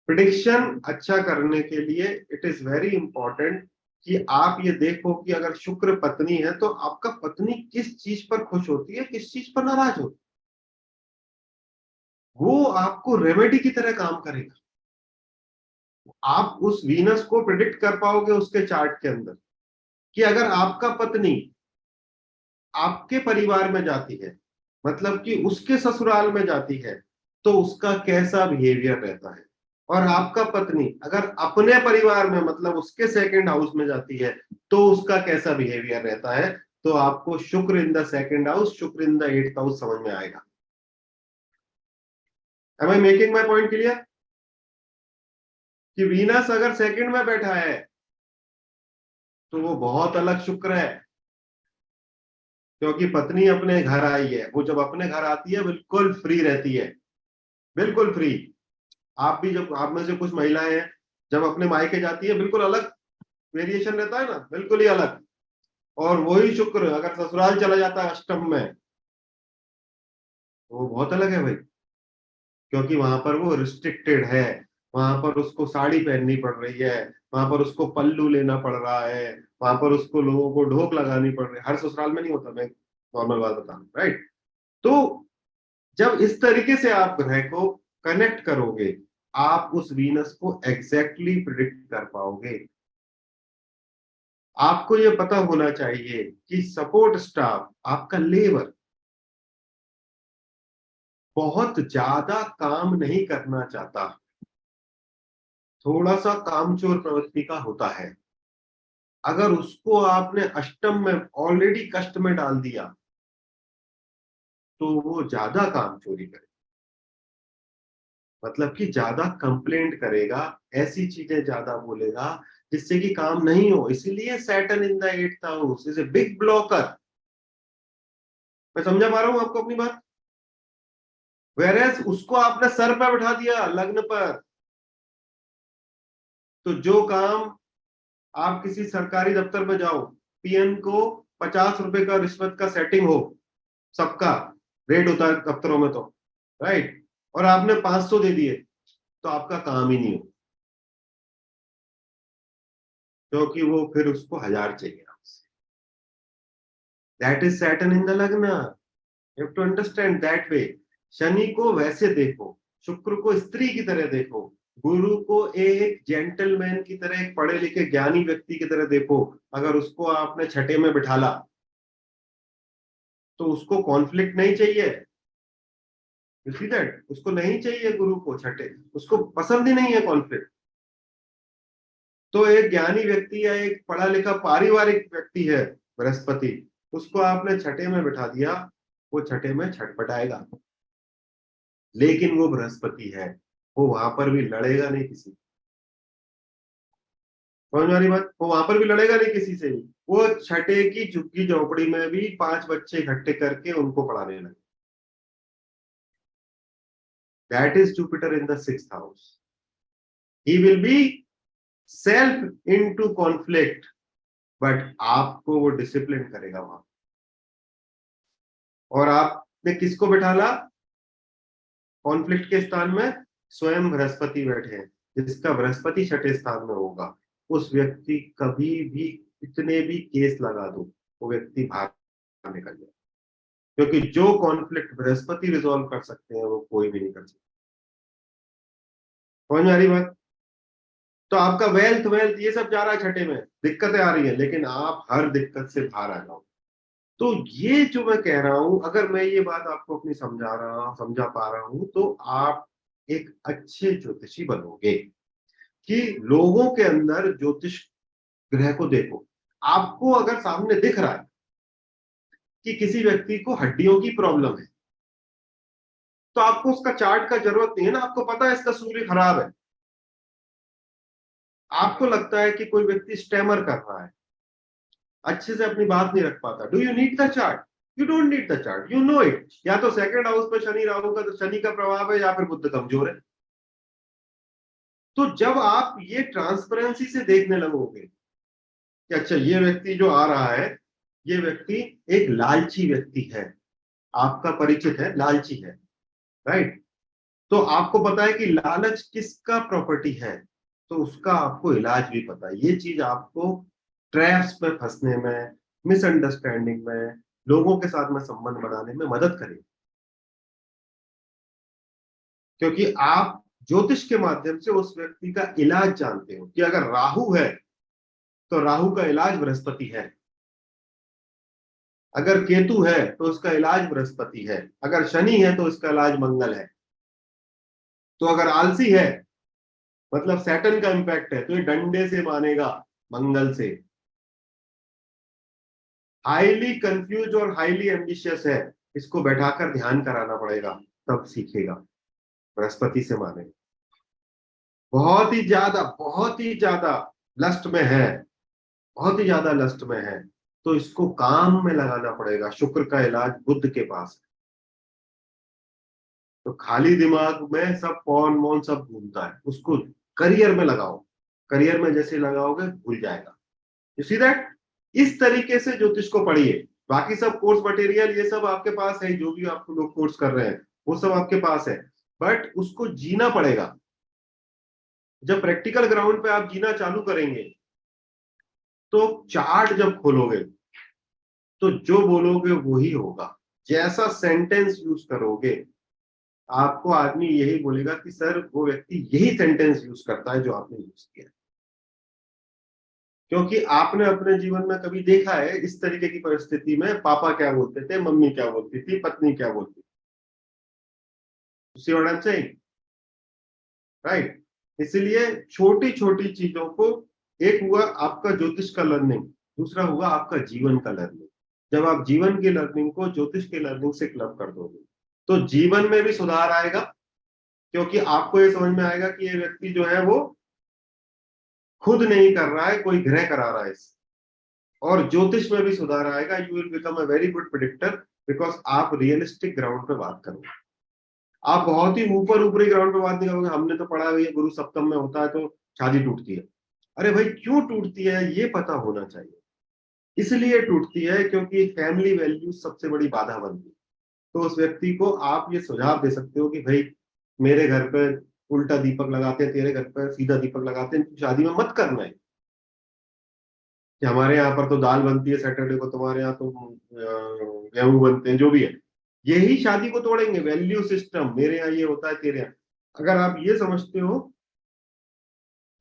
प्रिडिक्शन अच्छा करने के लिए इट इज वेरी इंपॉर्टेंट कि आप ये देखो कि अगर शुक्र पत्नी है तो आपका पत्नी किस चीज पर खुश होती है, किस चीज पर नाराज होती है, वो आपको रेमेडी की तरह काम करेगा। आप उस वीनस को प्रिडिक्ट कर पाओगे उसके चार्ट के अंदर कि अगर आपका पत्नी आपके परिवार में जाती है, मतलब कि उसके ससुराल में जाती है, तो उसका कैसा बिहेवियर रहता है, और आपका पत्नी अगर अपने परिवार में मतलब उसके सेकंड हाउस में जाती है तो उसका कैसा बिहेवियर रहता है। तो आपको शुक्र इन द सेकंड हाउस, शुक्र इन द 8th हाउस समझ में आएगा। Am I making my point clear? कि वीनस अगर सेकंड में बैठा है तो वो बहुत अलग शुक्र है, क्योंकि पत्नी अपने घर आई है। वो जब अपने घर आती है बिल्कुल फ्री रहती है, बिल्कुल फ्री। आप भी, जब आप में से कुछ महिलाएं हैं जब अपने मायके जाती है बिल्कुल अलग वेरिएशन रहता है ना, बिल्कुल ही अलग। और वही शुक्र अगर ससुराल चला जाता है अष्टम में तो वो बहुत अलग है भाई, क्योंकि वहां पर वो रिस्ट्रिक्टेड है, वहां पर उसको साड़ी पहननी पड़ रही है, वहां पर उसको पल्लू लेना पड़ रहा है, वहां पर उसको लोगों को ढोक लगानी पड़ रही है। हर ससुराल में नहीं होता, मैं नॉर्मल बात बता रहा हूं, राइट। तो जब इस तरीके से आप ग्रह को कनेक्ट करोगे आप उस वीनस को एग्जैक्टली प्रिडिक्ट कर पाओगे। आपको ये पता होना चाहिए कि सपोर्ट स्टाफ, आपका लेबर बहुत ज्यादा काम नहीं करना चाहता, थोड़ा सा कामचोर प्रवृत्ति का होता है। अगर उसको आपने अष्टम में ऑलरेडी कष्ट में डाल दिया तो वो ज्यादा कामचोरी करेगा, मतलब कि ज्यादा कंप्लेंट करेगा, ऐसी चीजें ज्यादा बोलेगा जिससे कि काम नहीं हो। इसीलिए Saturn in the 8th house is a big blocker. मैं समझा पा रहा हूं आपको अपनी बात? वेरेस उसको आपने सर पर बैठा दिया लग्न पर, तो जो काम आप किसी सरकारी दफ्तर में जाओ, पीएन को 50 रुपए का रिश्वत का सेटिंग हो, सबका रेट होता है दफ्तरों में तो, राइट, और आपने 500 दे दिए तो आपका काम ही नहीं हो, क्योंकि वो फिर उसको 1000 चाहिए। That is Saturn in the lagna, you have to understand that way. Shani को वैसे देखो, शुक्र को स्त्री की तरह देखो, गुरु को एक जेंटलमैन की तरह, एक पढ़े लिखे ज्ञानी व्यक्ति की तरह देखो। अगर उसको आपने छठे में बिठाला तो उसको कॉन्फ्लिक्ट नहीं चाहिए, यू सी दैट, उसको नहीं चाहिए गुरु को छठे, उसको पसंद ही नहीं है कॉन्फ्लिक्ट। तो एक ज्ञानी व्यक्ति या एक पढ़ा लिखा पारिवारिक व्यक्ति है बृहस्पति, उसको आपने छठे में बिठा दिया, वो छठे में छटपटाएगा, लेकिन वो बृहस्पति है, वो वहां पर भी लड़ेगा नहीं किसी, समझ में आ रही बात? वो वहां पर भी लड़ेगा नहीं किसी से भी, वो छठे की झुग्गी झोपड़ी में भी 5 बच्चे इकट्ठे करके उनको पढ़ाने लगे। That is Jupiter in the 6th house. He will be self into conflict, but आपको वो डिसिप्लिन करेगा वहां। और आपने किसको बैठाला कॉन्फ्लिक्ट के स्थान में? स्वयं बृहस्पति बैठे हैं। जिसका बृहस्पति छठे स्थान में होगा उस व्यक्ति कभी भी इतने भी केस लगा दो वो व्यक्ति बाहर निकल जाए, क्योंकि जो कॉन्फ्लिक्ट बृहस्पति रिजॉल्व कर सकते हैं वो कोई भी नहीं कर सकता। समझ में आ रही बात? तो आपका वेल्थ ये सब जा रहा है छठे में, दिक्कतें आ रही है, लेकिन आप हर दिक्कत से बाहर आ जाओ। तो ये जो मैं कह रहा हूं, अगर मैं ये बात आपको अपनी समझा पा रहा हूं तो आप एक अच्छे ज्योतिषी बनोगे। कि लोगों के अंदर ज्योतिष ग्रह को देखो, आपको अगर सामने दिख रहा है कि किसी व्यक्ति को हड्डियों की प्रॉब्लम है, तो आपको उसका चार्ट का जरूरत नहीं है ना, आपको पता है इसका सूर्य खराब है। आपको लगता है कि कोई व्यक्ति स्टेमर कर रहा है, अच्छे से अपनी बात नहीं रख पाता, do you need the chart? You don't need the chart, you know it. या तो सेकंड हाउस पे शनि राहु का, तो शनि का प्रभाव है, या फिर बुध कमजोर है। तो जब आप ये ट्रांसपेरेंसी से देखने लगोगे कि अच्छा ये व्यक्ति जो आ रहा है, ये व्यक्ति एक लालची व्यक्ति है, आपका परिचित है, लालची है, राइट? तो आपको पता है कि लालच किसका प्रॉपर्टी है, तो उसका आपको इलाज भी पता है। ये चीज आपको ट्रैप्स में फंसने में, मिसअंडरस्टैंडिंग में, लोगों के साथ में संबंध बनाने में मदद करेगी, क्योंकि आप ज्योतिष के माध्यम से उस व्यक्ति का इलाज जानते हो कि अगर राहु है तो राहु का इलाज बृहस्पति है, अगर केतु है तो उसका इलाज बृहस्पति है, अगर शनि है तो उसका इलाज मंगल है। तो अगर आलसी है मतलब सैटर्न का इंपैक्ट है, तो ये डंडे से मानेगा, मंगल से। हाईली कंफ्यूज और हाईली एम्बिशियस है, इसको बैठाकर ध्यान कराना पड़ेगा, तब सीखेगा, बृहस्पति से मानेगा। बहुत ही ज्यादा लस्ट में है, बहुत ही ज्यादा लस्ट में है, तो इसको काम में लगाना पड़ेगा। शुक्र का इलाज बुध के पास है। तो खाली दिमाग में सब पौन मौन सब घूमता है, उसको करियर में लगाओ, करियर में जैसे लगाओगे भूल जाएगा। You see that? इस तरीके से ज्योतिष को पढ़िए। बाकी सब कोर्स मटेरियल ये सब आपके पास है, जो भी आप लोग कोर्स कर रहे हैं वो सब आपके पास है, बट उसको जीना पड़ेगा। जब प्रैक्टिकल ग्राउंड पे आप जीना चालू करेंगे, तो चार्ट जब खोलोगे तो जो बोलोगे वही होगा, जैसा सेंटेंस यूज करोगे आपको आदमी यही बोलेगा कि सर वो व्यक्ति यही सेंटेंस यूज करता है जो आपने यूज किया, क्योंकि आपने अपने जीवन में कभी देखा है इस तरीके की परिस्थिति में पापा क्या बोलते थे, मम्मी क्या बोलती थी, पत्नी क्या बोलती थी। See what I'm saying? Right? इसलिए छोटी छोटी चीजों को, एक हुआ आपका ज्योतिष का लर्निंग, दूसरा हुआ आपका जीवन का लर्निंग। जब आप जीवन की लर्निंग को ज्योतिष के लर्निंग से क्लब कर दोगे तो जीवन में भी सुधार आएगा, क्योंकि आपको ये समझ में आएगा कि ये व्यक्ति जो है वो खुद नहीं कर रहा है, कोई ग्रह करा रहा है इससे। और ज्योतिष में भी सुधार आएगा। You will become a very good predictor, because आप रियलिस्टिक ग्राउंड पे बात करोगे। आप बहुत ही ऊपरी ग्राउंड पे बात नहीं करोगे, हमने तो पढ़ा है गुरु सप्तम में होता है तो शादी टूटती है। अरे भाई क्यों टूटती है ये पता होना चाहिए। इसलिए टूटती है क्योंकि फैमिली वैल्यूज सबसे बड़ी बाधा बनती है। तो उस व्यक्ति को आप ये सुझाव दे सकते हो कि भाई मेरे घर पे उल्टा दीपक लगाते हैं, तेरे घर पे सीधा दीपक लगाते हैं, शादी में मत करना है। कि हमारे यहाँ पर तो दाल बनती है सैटरडे को, तुम्हारे यहाँ तो गेहूं बनते हैं, जो भी है, यही शादी को तोड़ेंगे। वैल्यू सिस्टम, मेरे यहाँ ये होता है, तेरे यहाँ। अगर आप ये समझते हो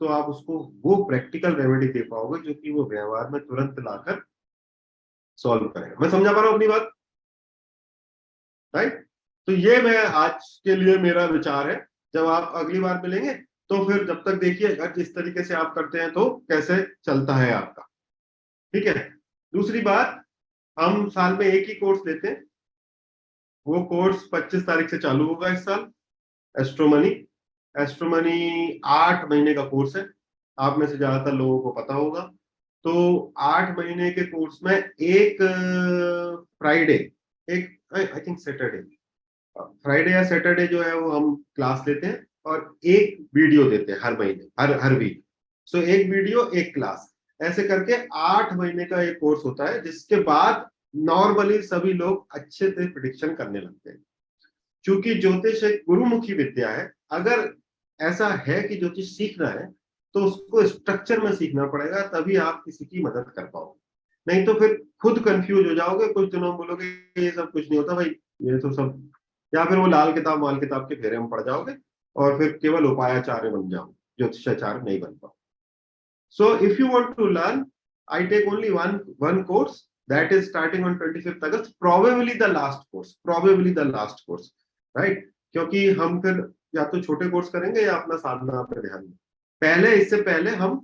तो आप उसको वो प्रैक्टिकल रेमेडी दे पाओगे जो कि वो व्यवहार में तुरंत लाकर सॉल्व करेगा। मैं समझा पा रहा हूँ अपनी बात, राइट? तो ये मैं आज के लिए मेरा विचार है। जब आप अगली बार मिलेंगे तो फिर जब तक देखिए अगर जिस तरीके से आप करते हैं तो कैसे चलता है आपका, ठीक है? दूसरी बात, हम साल में एक ही कोर्स लेते हैं। वो कोर्स 25 तारीख से चालू होगा इस साल, एस्ट्रोमनी। एस्ट्रोमनी 8 महीने का कोर्स है, आप में से ज्यादातर लोगों को पता होगा। तो 8 महीने के कोर्स में एक फ्राइडे, एक आई थिंक सैटरडे, फ्राइडे या सैटरडे जो है वो हम क्लास लेते हैं और एक वीडियो देते हैं हर महीने, हर वीक। सो एक वीडियो एक क्लास, ऐसे करके 8 महीने का एक कोर्स होता है, जिसके बाद नॉर्मली सभी लोग अच्छे से प्रिडिक्शन करने लगते हैं। क्योंकि ज्योतिष एक गुरुमुखी विद्या है। अगर ऐसा है कि ज्योतिष सीखना है तो उसको स्ट्रक्चर में सीखना पड़ेगा, तभी आप किसी की मदद कर पाओगे। नहीं तो फिर खुद कंफ्यूज हो जाओगे, कुछ दिनों बोलोगे ये सब कुछ नहीं होता भाई, ये तो सब, या फिर वो लाल किताब माल किताब के फेरे में पड़ जाओगे और फिर केवल उपायाचार्य बन जाओगे, ज्योतिषाचार्य नहीं बन पाओ। So if you want to learn, I take only one course that is starting on 25th August, probably the last course, right? क्योंकि हम फिर या तो छोटे कोर्स करेंगे या अपना साधना पे ध्यान दें। पहले, इससे पहले हम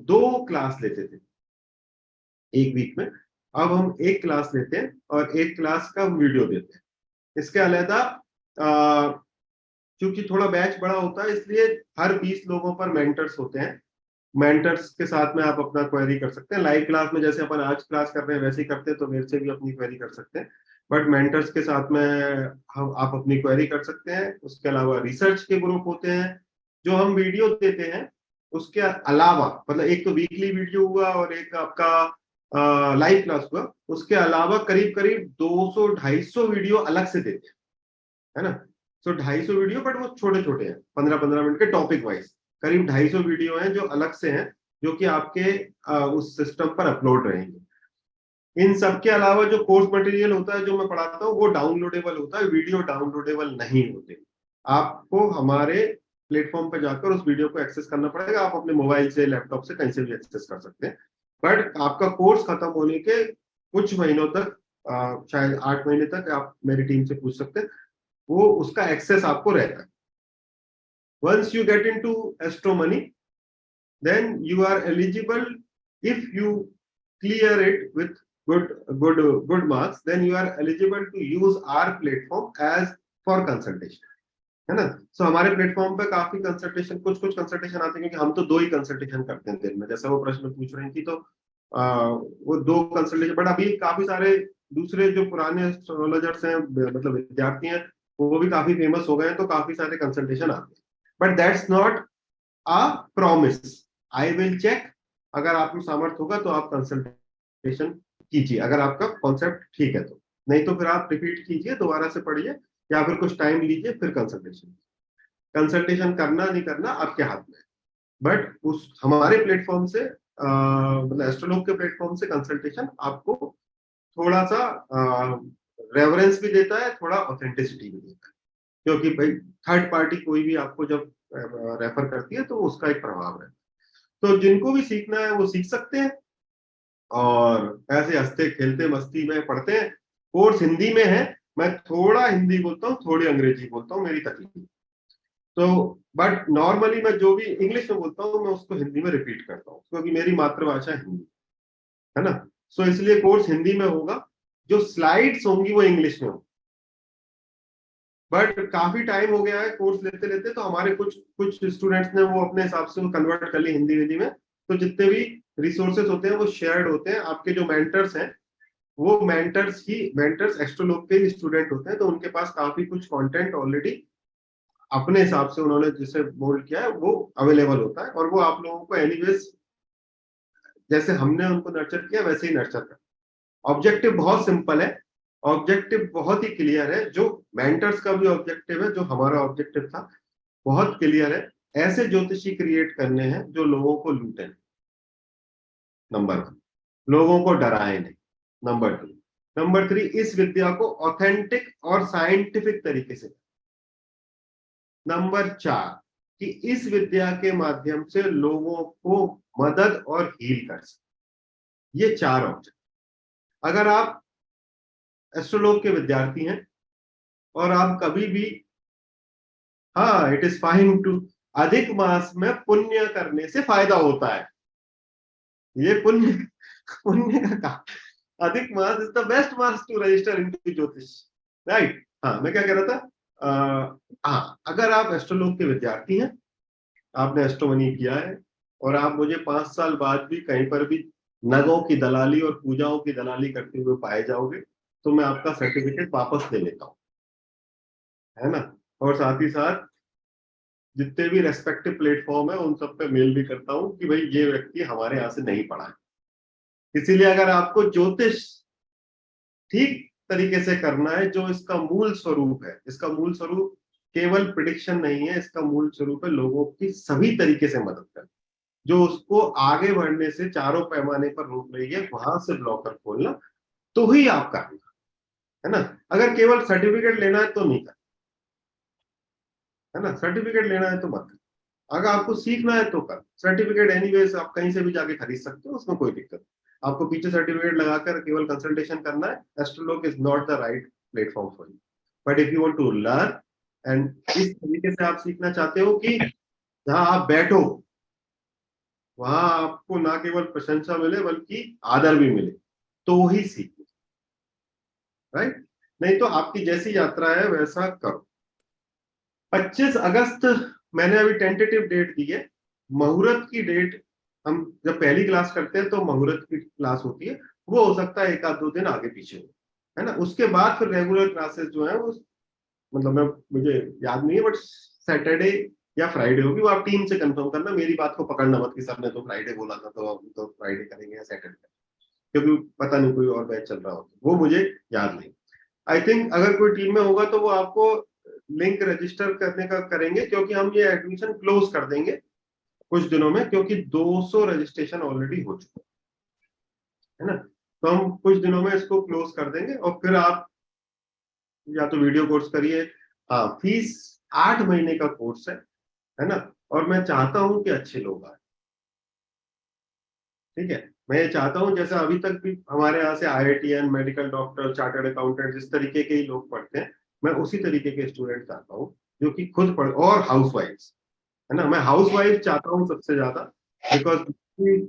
2 क्लास लेते थे एक वीक में, अब हम एक क्लास लेते हैं और एक क्लास का वीडियो देते हैं। इसके अलावा क्योंकि थोड़ा बैच बड़ा होता है, इसलिए हर 20 लोगों पर मेंटर्स होते हैं। मेंटर्स के साथ में आप अपना क्वेरी कर सकते हैं। लाइव क्लास में जैसे अपन आज क्लास कर रहे हैं वैसे ही करते हैं, तो मेरे से भी अपनी क्वेरी कर सकते हैं। बट मेंटर्स के साथ में हम आप अपनी क्वेरी कर सकते हैं। उसके अलावा रिसर्च के ग्रुप होते हैं। जो हम वीडियो देते हैं उसके अलावा, मतलब एक तो वीकली वीडियो हुआ और एक आपका लाइव क्लास हुआ, उसके अलावा करीब करीब 200-250 वीडियो अलग से देते हैं, है ना। तो 250 वीडियो, बट वो छोटे छोटे हैं, 15-15 मिनट के टॉपिक वाइज। करीब 250 वीडियो हैं जो अलग से हैं, जो कि आपके उस सिस्टम पर अपलोड रहेंगे। इन सब के अलावा जो कोर्स मटेरियल होता है जो मैं पढ़ाता हूँ वो डाउनलोडेबल होता है, वीडियो डाउनलोडेबल नहीं होते। आपको हमारे प्लेटफॉर्म पर जाकर उस वीडियो को एक्सेस करना पड़ेगा। आप अपने मोबाइल से, लैपटॉप से, कहीं से भी एक्सेस कर सकते हैं। बट आपका कोर्स खत्म होने के कुछ महीनों तक, शायद 8 महीने तक, आप मेरी टीम से पूछ सकते हैं, वो उसका एक्सेस आपको रहता है। Once you get into Astro Money, then you are eligible, if you clear it with good marks, then you are eligible to use our platform as for consultation, है ना। सो हमारे प्लेटफॉर्म पे काफी कंसल्टेशन, कुछ consultation आते हैं, क्योंकि हम तो 2 ही कंसल्टेशन करते हैं दिन में, जैसा वो प्रश्न पूछ रहे हैं कि तो वो 2 कंसल्टेशन। बट अभी काफी सारे दूसरे जो पुराने एस्ट्रोलॉजर्स हैं, मतलब विद्यार्थी हैं, वो भी काफी फेमस हो गए हैं, तो काफी सारे कंसल्टेशन आते हैं। But that's not a promise. I will check, अगर आपको सामर्थ्य होगा तो आप कंसल्टेशन कीजिए, अगर आपका कॉन्सेप्ट ठीक है तो। नहीं तो फिर आप रिपीट कीजिए, दोबारा से पढ़िए, या फिर कुछ टाइम लीजिए, फिर कंसल्टेशन करना नहीं करना आपके हाथ में है। बट उस हमारे प्लेटफॉर्म से, मतलब एस्ट्रोलॉग के प्लेटफॉर्म से कंसल्टेशन आपको थोड़ा सा रेफरेंस भी देता है, थोड़ा ऑथेंटिसिटी भी देता है, क्योंकि भाई थर्ड पार्टी कोई भी आपको जब रेफर करती है तो उसका एक प्रभाव है। तो जिनको भी सीखना है वो सीख सकते हैं, और ऐसे हंसते खेलते मस्ती में पढ़ते हैं। कोर्स हिंदी में है, मैं थोड़ा हिंदी बोलता हूँ, थोड़ी अंग्रेजी बोलता हूँ, मेरी तकलीफ। तो बट नॉर्मली मैं जो भी इंग्लिश में बोलता हूँ मैं उसको हिंदी में रिपीट करता हूँ, क्योंकि मेरी मातृभाषा हिंदी है ना। सो इसलिए कोर्स हिंदी में होगा, जो स्लाइड्स होंगी वो इंग्लिश में होंगी। बट काफी टाइम हो गया है कोर्स लेते लेते, तो हमारे कुछ स्टूडेंट्स ने वो अपने हिसाब से कन्वर्ट कर ली हिंदी में। तो जितने भी रिसोर्सेज होते हैं वो शेयर्ड होते हैं। आपके जो मेंटर्स हैं वो मेंटर्स एस्ट्रोलॉग के ही स्टूडेंट होते हैं, तो उनके पास काफी कुछ कंटेंट ऑलरेडी अपने हिसाब से उन्होंने जिसे मोल्ड किया है वो अवेलेबल होता है, और वो आप लोगों को एनीवेज जैसे हमने उनको नर्चर किया वैसे ही नर्चर कर। ऑब्जेक्टिव बहुत सिंपल है, ऑब्जेक्टिव बहुत ही क्लियर है। जो मेंटर्स का भी ऑब्जेक्टिव है, जो हमारा ऑब्जेक्टिव था, बहुत क्लियर है। ऐसे ज्योतिषी क्रिएट करने हैं जो लोगों को लूटे, नंबर 1, लोगों को डराए नहीं, नंबर 2, नंबर 3, इस विद्या को ऑथेंटिक और साइंटिफिक तरीके से, नंबर 4, कि इस विद्या के माध्यम से लोगों को मदद और हील कर सके। ये 4 ऑब्जेक्ट। अगर आप एस्ट्रोलॉग के विद्यार्थी हैं और आप कभी भी, हाँ, इट इज फाइन टू, अधिक मास में पुण्य करने से फायदा होता है। ये पुण्य का काम, अधिक मास इज द बेस्ट मास टू रजिस्टर इनटू ज्योतिष, राइट। हाँ, मैं क्या कह रहा था, हाँ, अगर आप एस्ट्रोलॉग के विद्यार्थी हैं, आपने एस्ट्रोमनी किया है, और आप मुझे 5 साल बाद भी कहीं पर भी नगों की दलाली और पूजाओं की दलाली करते हुए पाए जाओगे, तो मैं आपका सर्टिफिकेट वापस ले लेता हूँ, है ना। और साथ ही साथ जितने भी रेस्पेक्टिव प्लेटफॉर्म है उन सब पे मेल भी करता हूँ कि भाई ये व्यक्ति हमारे यहाँ से नहीं पढ़ा है। इसीलिए अगर आपको ज्योतिष ठीक तरीके से करना है, जो इसका मूल स्वरूप है, इसका मूल स्वरूप केवल प्रिडिक्शन नहीं है, इसका मूल स्वरूप है लोगों की सभी तरीके से मदद करना, जो उसको आगे बढ़ने से चारों पैमाने पर रोक रही है, वहां से ब्लॉकर खोलना, तो ही आप करना, है ना। अगर केवल सर्टिफिकेट लेना है तो नहीं करना, है ना। सर्टिफिकेट लेना है तो मत कर, अगर आपको सीखना है तो कर। सर्टिफिकेट एनीवेज आप कहीं से भी जाके खरीद सकते हो, उसमें कोई दिक्कत। आपको पीछे सर्टिफिकेट लगाकर केवल कंसल्टेशन करना है, astrology is not the right platform for you. But if you want to learn and इस तरीके से आप सीखना चाहते हो कि जहां आप बैठो वहां आपको ना केवल प्रशंसा मिले बल्कि आदर भी मिले, तो ही सीखो, राइट। नहीं तो आपकी जैसी यात्रा है वैसा करो। 25 अगस्त मैंने अभी टेंटेटिव डेट दी है। मुहूर्त की डेट हम जब पहली क्लास करते हैं तो मुहूर्त की क्लास होती है, वो हो सकता है 1-2 दिन आगे पीछे हो, है ना। उसके बाद फिर रेगुलर क्लासेस जो है वो मतलब मुझे याद नहीं है, बट सैटरडे या फ्राइडे होगी। वो आप टीम से कंफर्म करना, मेरी बात को पकड़ना मत कि सर ने तो फ्राइडे बोला था तो अब तो फ्राइडे करेंगे या सैटरडे, क्योंकि पता नहीं कोई और बैच चल रहा हो, वो मुझे याद नहीं। आई थिंक अगर कोई टीम में होगा तो वो आपको लिंक रजिस्टर करने का करेंगे, क्योंकि हम ये एडमिशन क्लोज कर देंगे कुछ दिनों में, क्योंकि 200 रजिस्ट्रेशन ऑलरेडी हो चुके है ना। तो हम कुछ दिनों में इसको क्लोज कर देंगे और फिर आप या तो वीडियो कोर्स करिए। हाँ, फीस 8 महीने का कोर्स है ना। और मैं चाहता हूं कि अच्छे लोग आए, ठीक है। मैं ये चाहता हूं जैसे अभी तक भी हमारे यहाँ से IITian, medical doctor, chartered accountant, इस तरीके के ही लोग पढ़ते हैं, मैं उसी तरीके के स्टूडेंट चाहता हूँ जो कि खुद पढ़, और हाउसवाइफ्स, है ना। मैं हाउसवाइफ चाहता हूँ सबसे ज्यादा, बिकॉज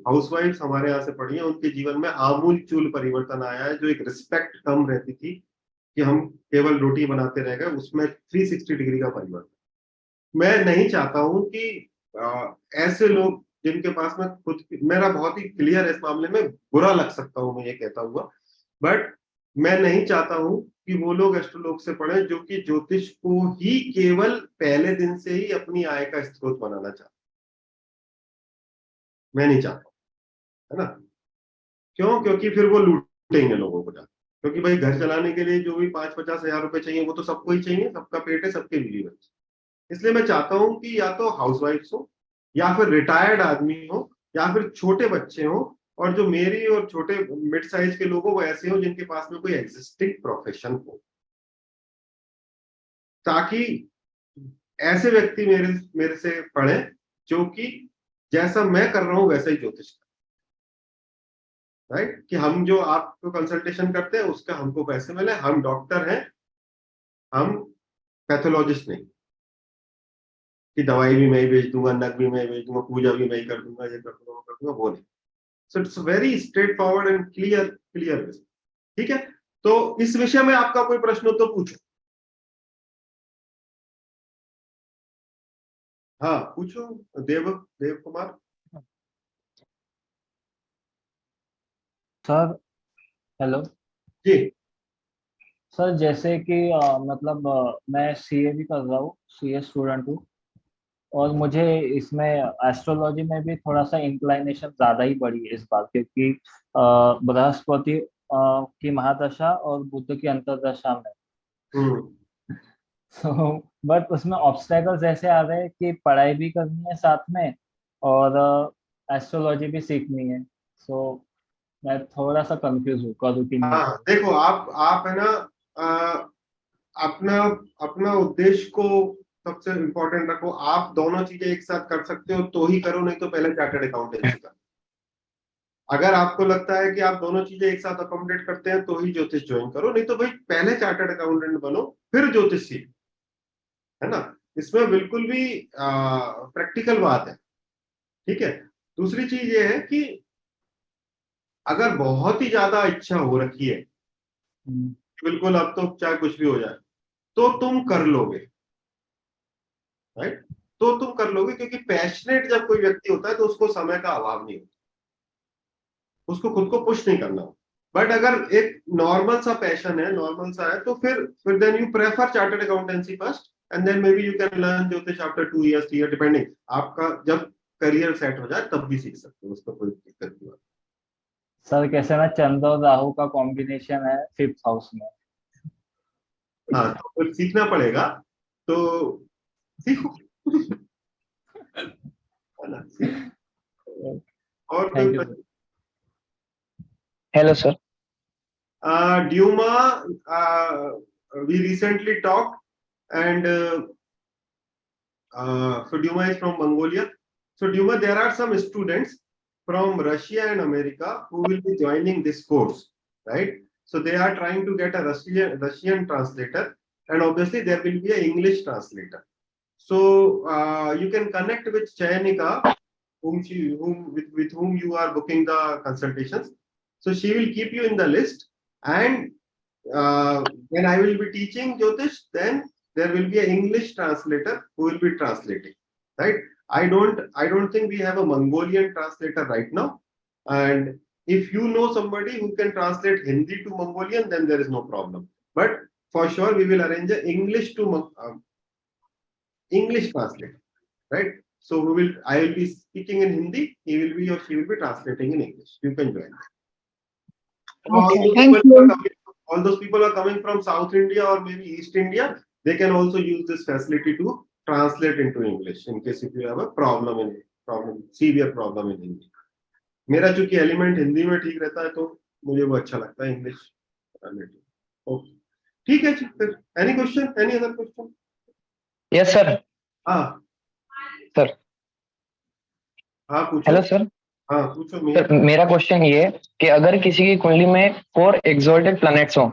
हाउसवाइफ्स हमारे यहाँ से पढ़ी है, उनके जीवन में आमूल चूल परिवर्तन आया है। जो एक रिस्पेक्ट कम रहती थी कि हम केवल रोटी बनाते रह गए, उसमें 360 डिग्री का परिवर्तन। मैं नहीं चाहता हूं कि ऐसे लोग जिनके पास में खुद, मेरा बहुत ही क्लियर है इस मामले में, बुरा लग सकता हूं मैं ये कहता हुआ, बट मैं नहीं चाहता हूं कि वो लोग एस्ट्रोलॉग से पढ़े जो कि ज्योतिष को ही केवल पहले दिन से ही अपनी आय का स्रोत बनाना चाहते। मैं नहीं चाहता, है ना। क्यों? क्योंकि फिर वो लूटेंगे लोगों को जाकर, क्योंकि भाई घर चलाने के लिए जो भी 5-50 हजार रुपए चाहिए वो तो सबको ही चाहिए, सबका पेट है, सबके बीवी बच्चे। इसलिए मैं चाहता हूं कि या तो हाउसवाइफ्स हो, या फिर रिटायर्ड आदमी हो, या फिर छोटे बच्चे हो, और जो मेरी और छोटे मिड साइज के लोग हो वो ऐसे हो जिनके पास में कोई एग्जिस्टिंग प्रोफेशन हो, ताकि ऐसे व्यक्ति मेरे से पढ़े जो कि जैसा मैं कर रहा हूं वैसा ही ज्योतिष, राइट। कि हम जो आपको कंसल्टेशन करते हैं उसका हमको पैसे मिले, हम डॉक्टर हैं, हम पैथोलॉजिस्ट नहीं कि दवाई भी मैं ही बेच दूंगा, नग भी मैं ही बेच दूंगा, पूजा भी मैं ही कर दूंगा, ये कर दूंगा, वो कर दूंगा, वो नहीं। So it's very straight forward and clear, ठीक है। तो इस विषय में आपका कोई प्रश्न हो तो पूछो। हाँ पूछो, देव कुमार। सर हेलो जी सर, जैसे कि मतलब मैं सीए भी कर रहा हूँ, सीए स्टूडेंट हूँ, और मुझे इसमें एस्ट्रोलॉजी में भी थोड़ा सा इंक्लाइनेशन ज्यादा ही बढ़ी है इस बार, क्योंकि बृहस्पति की महादशा और बुध की अंतर्दशा में तो बट उसमें ऑब्स्टेकल्स ऐसे आ रहे हैं कि पढ़ाई भी करनी है साथ में और एस्ट्रोलॉजी भी सीखनी है। सो मैं थोड़ा सा कंफ्यूज हूँ, करूँ कि नहीं हाँ करूँ। देखो, आप है ना, अपना अपना उद्देश्य को सबसे इम्पोर्टेंट रखो। आप दोनों चीजें एक साथ कर सकते हो तो ही करो, नहीं तो पहले चार्टर्ड अकाउंटेंसी करो। अगर आपको लगता है कि आप दोनों चीजें एक साथ अकोमोडेट करते हैं तो ही ज्योतिष ज्वाइन करो, नहीं तो भाई पहले चार्टर्ड अकाउंटेंट बनो फिर ज्योतिष सीखो, है ना। इसमें बिल्कुल भी प्रैक्टिकल बात है, ठीक है। दूसरी चीज ये है कि अगर बहुत ही ज्यादा इच्छा हो रखी है, बिल्कुल अब तो चाहे कुछ भी हो जाए, तो तुम कर लोगे, राइट। तो तुम कर लोगे, क्योंकि पैशनेट जब कोई व्यक्ति होता है तो उसको समय का अभाव नहीं होता, उसको खुद को पुश नहीं करना। बट अगर एक नॉर्मल सा पैशन है, नॉर्मल सा है, तो फिर then you prefer chartered accountancy first and then maybe you can learn ज्योतिष आफ्टर 2 years 3 years, डिपेंडिंग आपका जब करियर सेट हो जाए तब भी सीख सकते हो, उसका कोई दिक्कत नहीं होती। सर कैसे ना, चंद्र और राहु का कॉम्बिनेशन है 5th हाउस में। हाँ तो फिर सीखना पड़ेगा, तो सीखो है ना, सीखो। और थैंक कोई you. Hello sir. Duma, we recently talked, and so Duma is from Mongolia. So Duma, there are some students from Russia and America who will be joining this course, right? So they are trying to get a Russian translator, and obviously there will be an English translator. So you can connect with Chayanika, with whom you are booking the consultations. So she will keep you in the list, and when I will be teaching Jyotish, then there will be an English translator who will be translating, right? I don't think we have a Mongolian translator right now, and if you know somebody who can translate Hindi to Mongolian, then there is no problem. But for sure we will arrange an English to English translator, right? So I will be speaking in Hindi, he will be or she will be translating in English. You can join. Okay, thank you. All those people are coming from South India or maybe East India, they can also use this facility to translate into English in case if you have a severe problem in Hindi. मेरा चूंकि element Hindi में ठीक रहता है तो मुझे वो अच्छा लगता है इंग्लिश। ओके, ठीक है जी। फिर any question, any other question? Yes sir. हाँ सर। हाँ पूछो। Hello sir. हाँ पूछो। सर मेरा क्वेश्चन ये है कि अगर किसी की कुंडली में 4 एक्सॉल्टेड प्लैनेट्स हो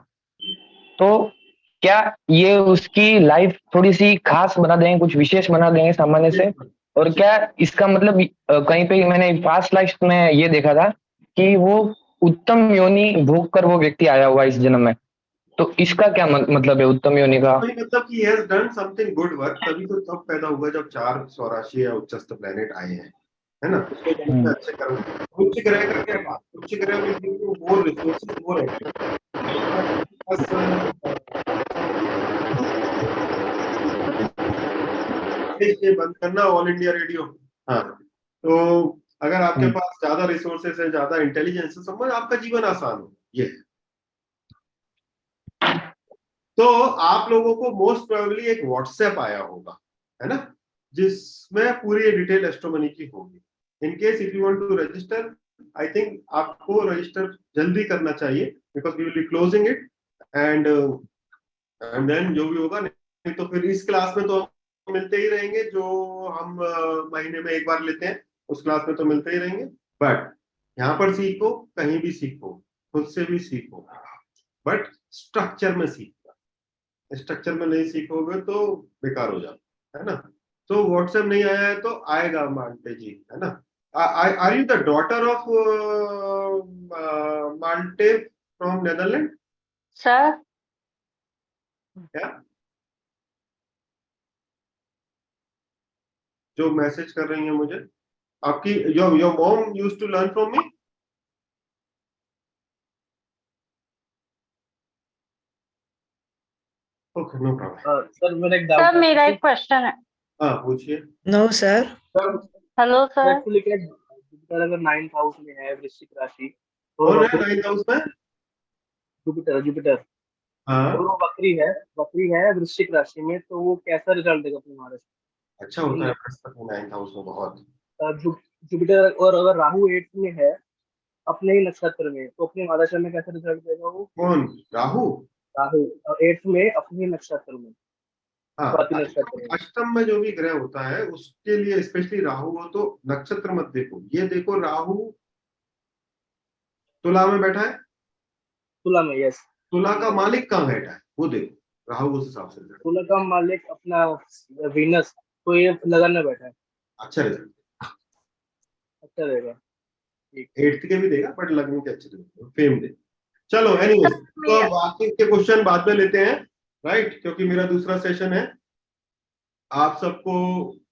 तो क्या ये उसकी लाइफ थोड़ी सी खास बना देंगे, कुछ विशेष बना देंगे सामान्य से? और क्या इसका मतलब कहीं पे मैंने पास्ट लाइफ में ये देखा था कि वो उत्तम योनि भोग कर वो व्यक्ति आया हुआ इस जन्म में, तो इसका क्या मतलब है उत्तम योनि का? मतलब कि he has done something good work, तभी तो तब पैदा हुआ जब 4 स्वराशि या उच्चस्थ प्लेनेट आए हैं, है ना? उसको अच्छे कर्म, उच्च ग्रह का क्या बात, उच्च ग्रह में वो रिसोर्सेज वो रहते हैं। बंद करना ऑल इंडिया रेडियो। हाँ, तो अगर आपके पास ज्यादा रिसोर्सेज है, ज्यादा इंटेलिजेंस है, समझ आपका जीवन आसान हो। ये तो आप लोगों को मोस्ट प्रोबेबली एक व्हाट्सएप आया होगा, है ना, जिसमें पूरी डिटेल एस्ट्रोमनी की होगी। In case if you want to register, I think आपको रजिस्टर जल्दी करना चाहिए because we will be closing it and then जो भी होगा, नहीं तो फिर इस क्लास में तो मिलते ही रहेंगे जो हम महीने में एक बार लेते हैं, उस क्लास में तो मिलते ही रहेंगे। बट यहाँ पर सीखो, कहीं भी सीखो, खुद से भी सीखो, बट स्ट्रक्चर में सीखो। स्ट्रक्चर में नहीं सीखोगे तो बेकार हो जाता है ना। तो व्हाट्सएप नहीं आया है तो आएगा माल्टे जी, है ना। Are you the daughter of Malte from Netherland? Sir क्या जो मैसेज कर रही है मुझे, आपकी your mom used to learn from me? Okay, no problem. Sir मेरा एक क्वेश्चन है। हाँ पूछिए। No sir. Hello sir. Actually क्या जुपिटर अगर 9th हाउस में है, वृश्चिक राशि, तो कौन है 9th हाउस में? जुपिटर। हाँ। तो वो वक्री है वृश्चिक राशि में, तो वो कैसा रिजल्ट देगा अपने महाराज? अच्छा होता है बृहस्पति 9th हाउस में बहुत। जुपिटर और अगर राहु 8th में है अपने ही नक्षत्र में, तो अपने महाराज में कैसा रिजल्ट देगा वो? कौन? राहु 8th में अपने नक्षत्र में। हाँ, अष्टम में जो भी ग्रह होता है उसके लिए स्पेशली राहु हो तो नक्षत्र मत देखो। ये देखो राहु तुला में बैठा है, तुला में, यस। तुला का मालिक कहाँ बैठा है वो देखो, राहु उस हिसाब से। तुला का मालिक अपना वीनस, तो ये लगन में बैठा है। अच्छा रिजल्ट, अच्छा रहेगा। 8th के भी देगा बट लगन के अच्छे देगा, फेम दे। चलो एनीवेज, तो बाकी के क्वेश्चन बाद में लेते हैं, राइट, क्योंकि मेरा दूसरा सेशन है। आप सबको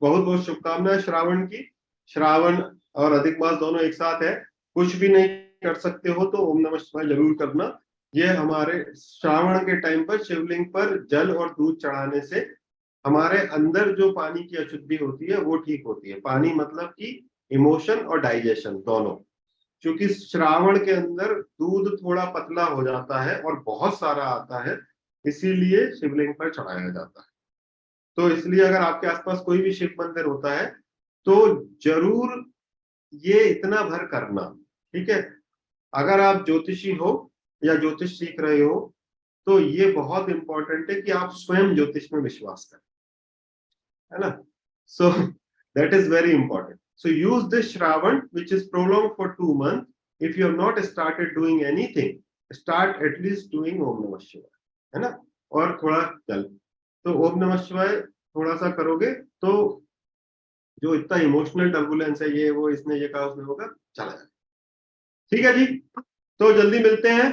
बहुत बहुत शुभकामनाएं श्रावण की। श्रावण और अधिक मास दोनों एक साथ है। कुछ भी नहीं कर सकते हो तो ओम नमः शिवाय जरूर करना। ये हमारे श्रावण के टाइम पर शिवलिंग पर जल और दूध चढ़ाने से हमारे अंदर जो पानी की अशुद्धि होती है वो ठीक होती है। पानी मतलब कि इमोशन और डाइजेशन दोनों, क्योंकि श्रावण के अंदर दूध थोड़ा पतला हो जाता है और बहुत सारा आता है, इसीलिए शिवलिंग पर चढ़ाया जाता है। तो इसलिए अगर आपके आसपास कोई भी शिव मंदिर होता है तो जरूर ये इतना भर करना, ठीक है। अगर आप ज्योतिषी हो या ज्योतिष सीख रहे हो तो ये बहुत इंपॉर्टेंट है कि आप स्वयं ज्योतिष में विश्वास करें, है ना। So that is very important. So use this Shravan which is prolong for 2 months. If you have not started doing anything, start at least doing Om Namah Shivaya, है ना, और थोड़ा जल। तो ओम नमः शिवाय थोड़ा सा करोगे तो जो इतना इमोशनल टर्बुलेंस है, ये वो इसने ये कहा उसने होगा, चला जाए। ठीक है जी, तो जल्दी मिलते हैं।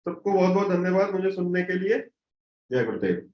सबको बहुत बहुत धन्यवाद मुझे सुनने के लिए। जय गुरुदेव।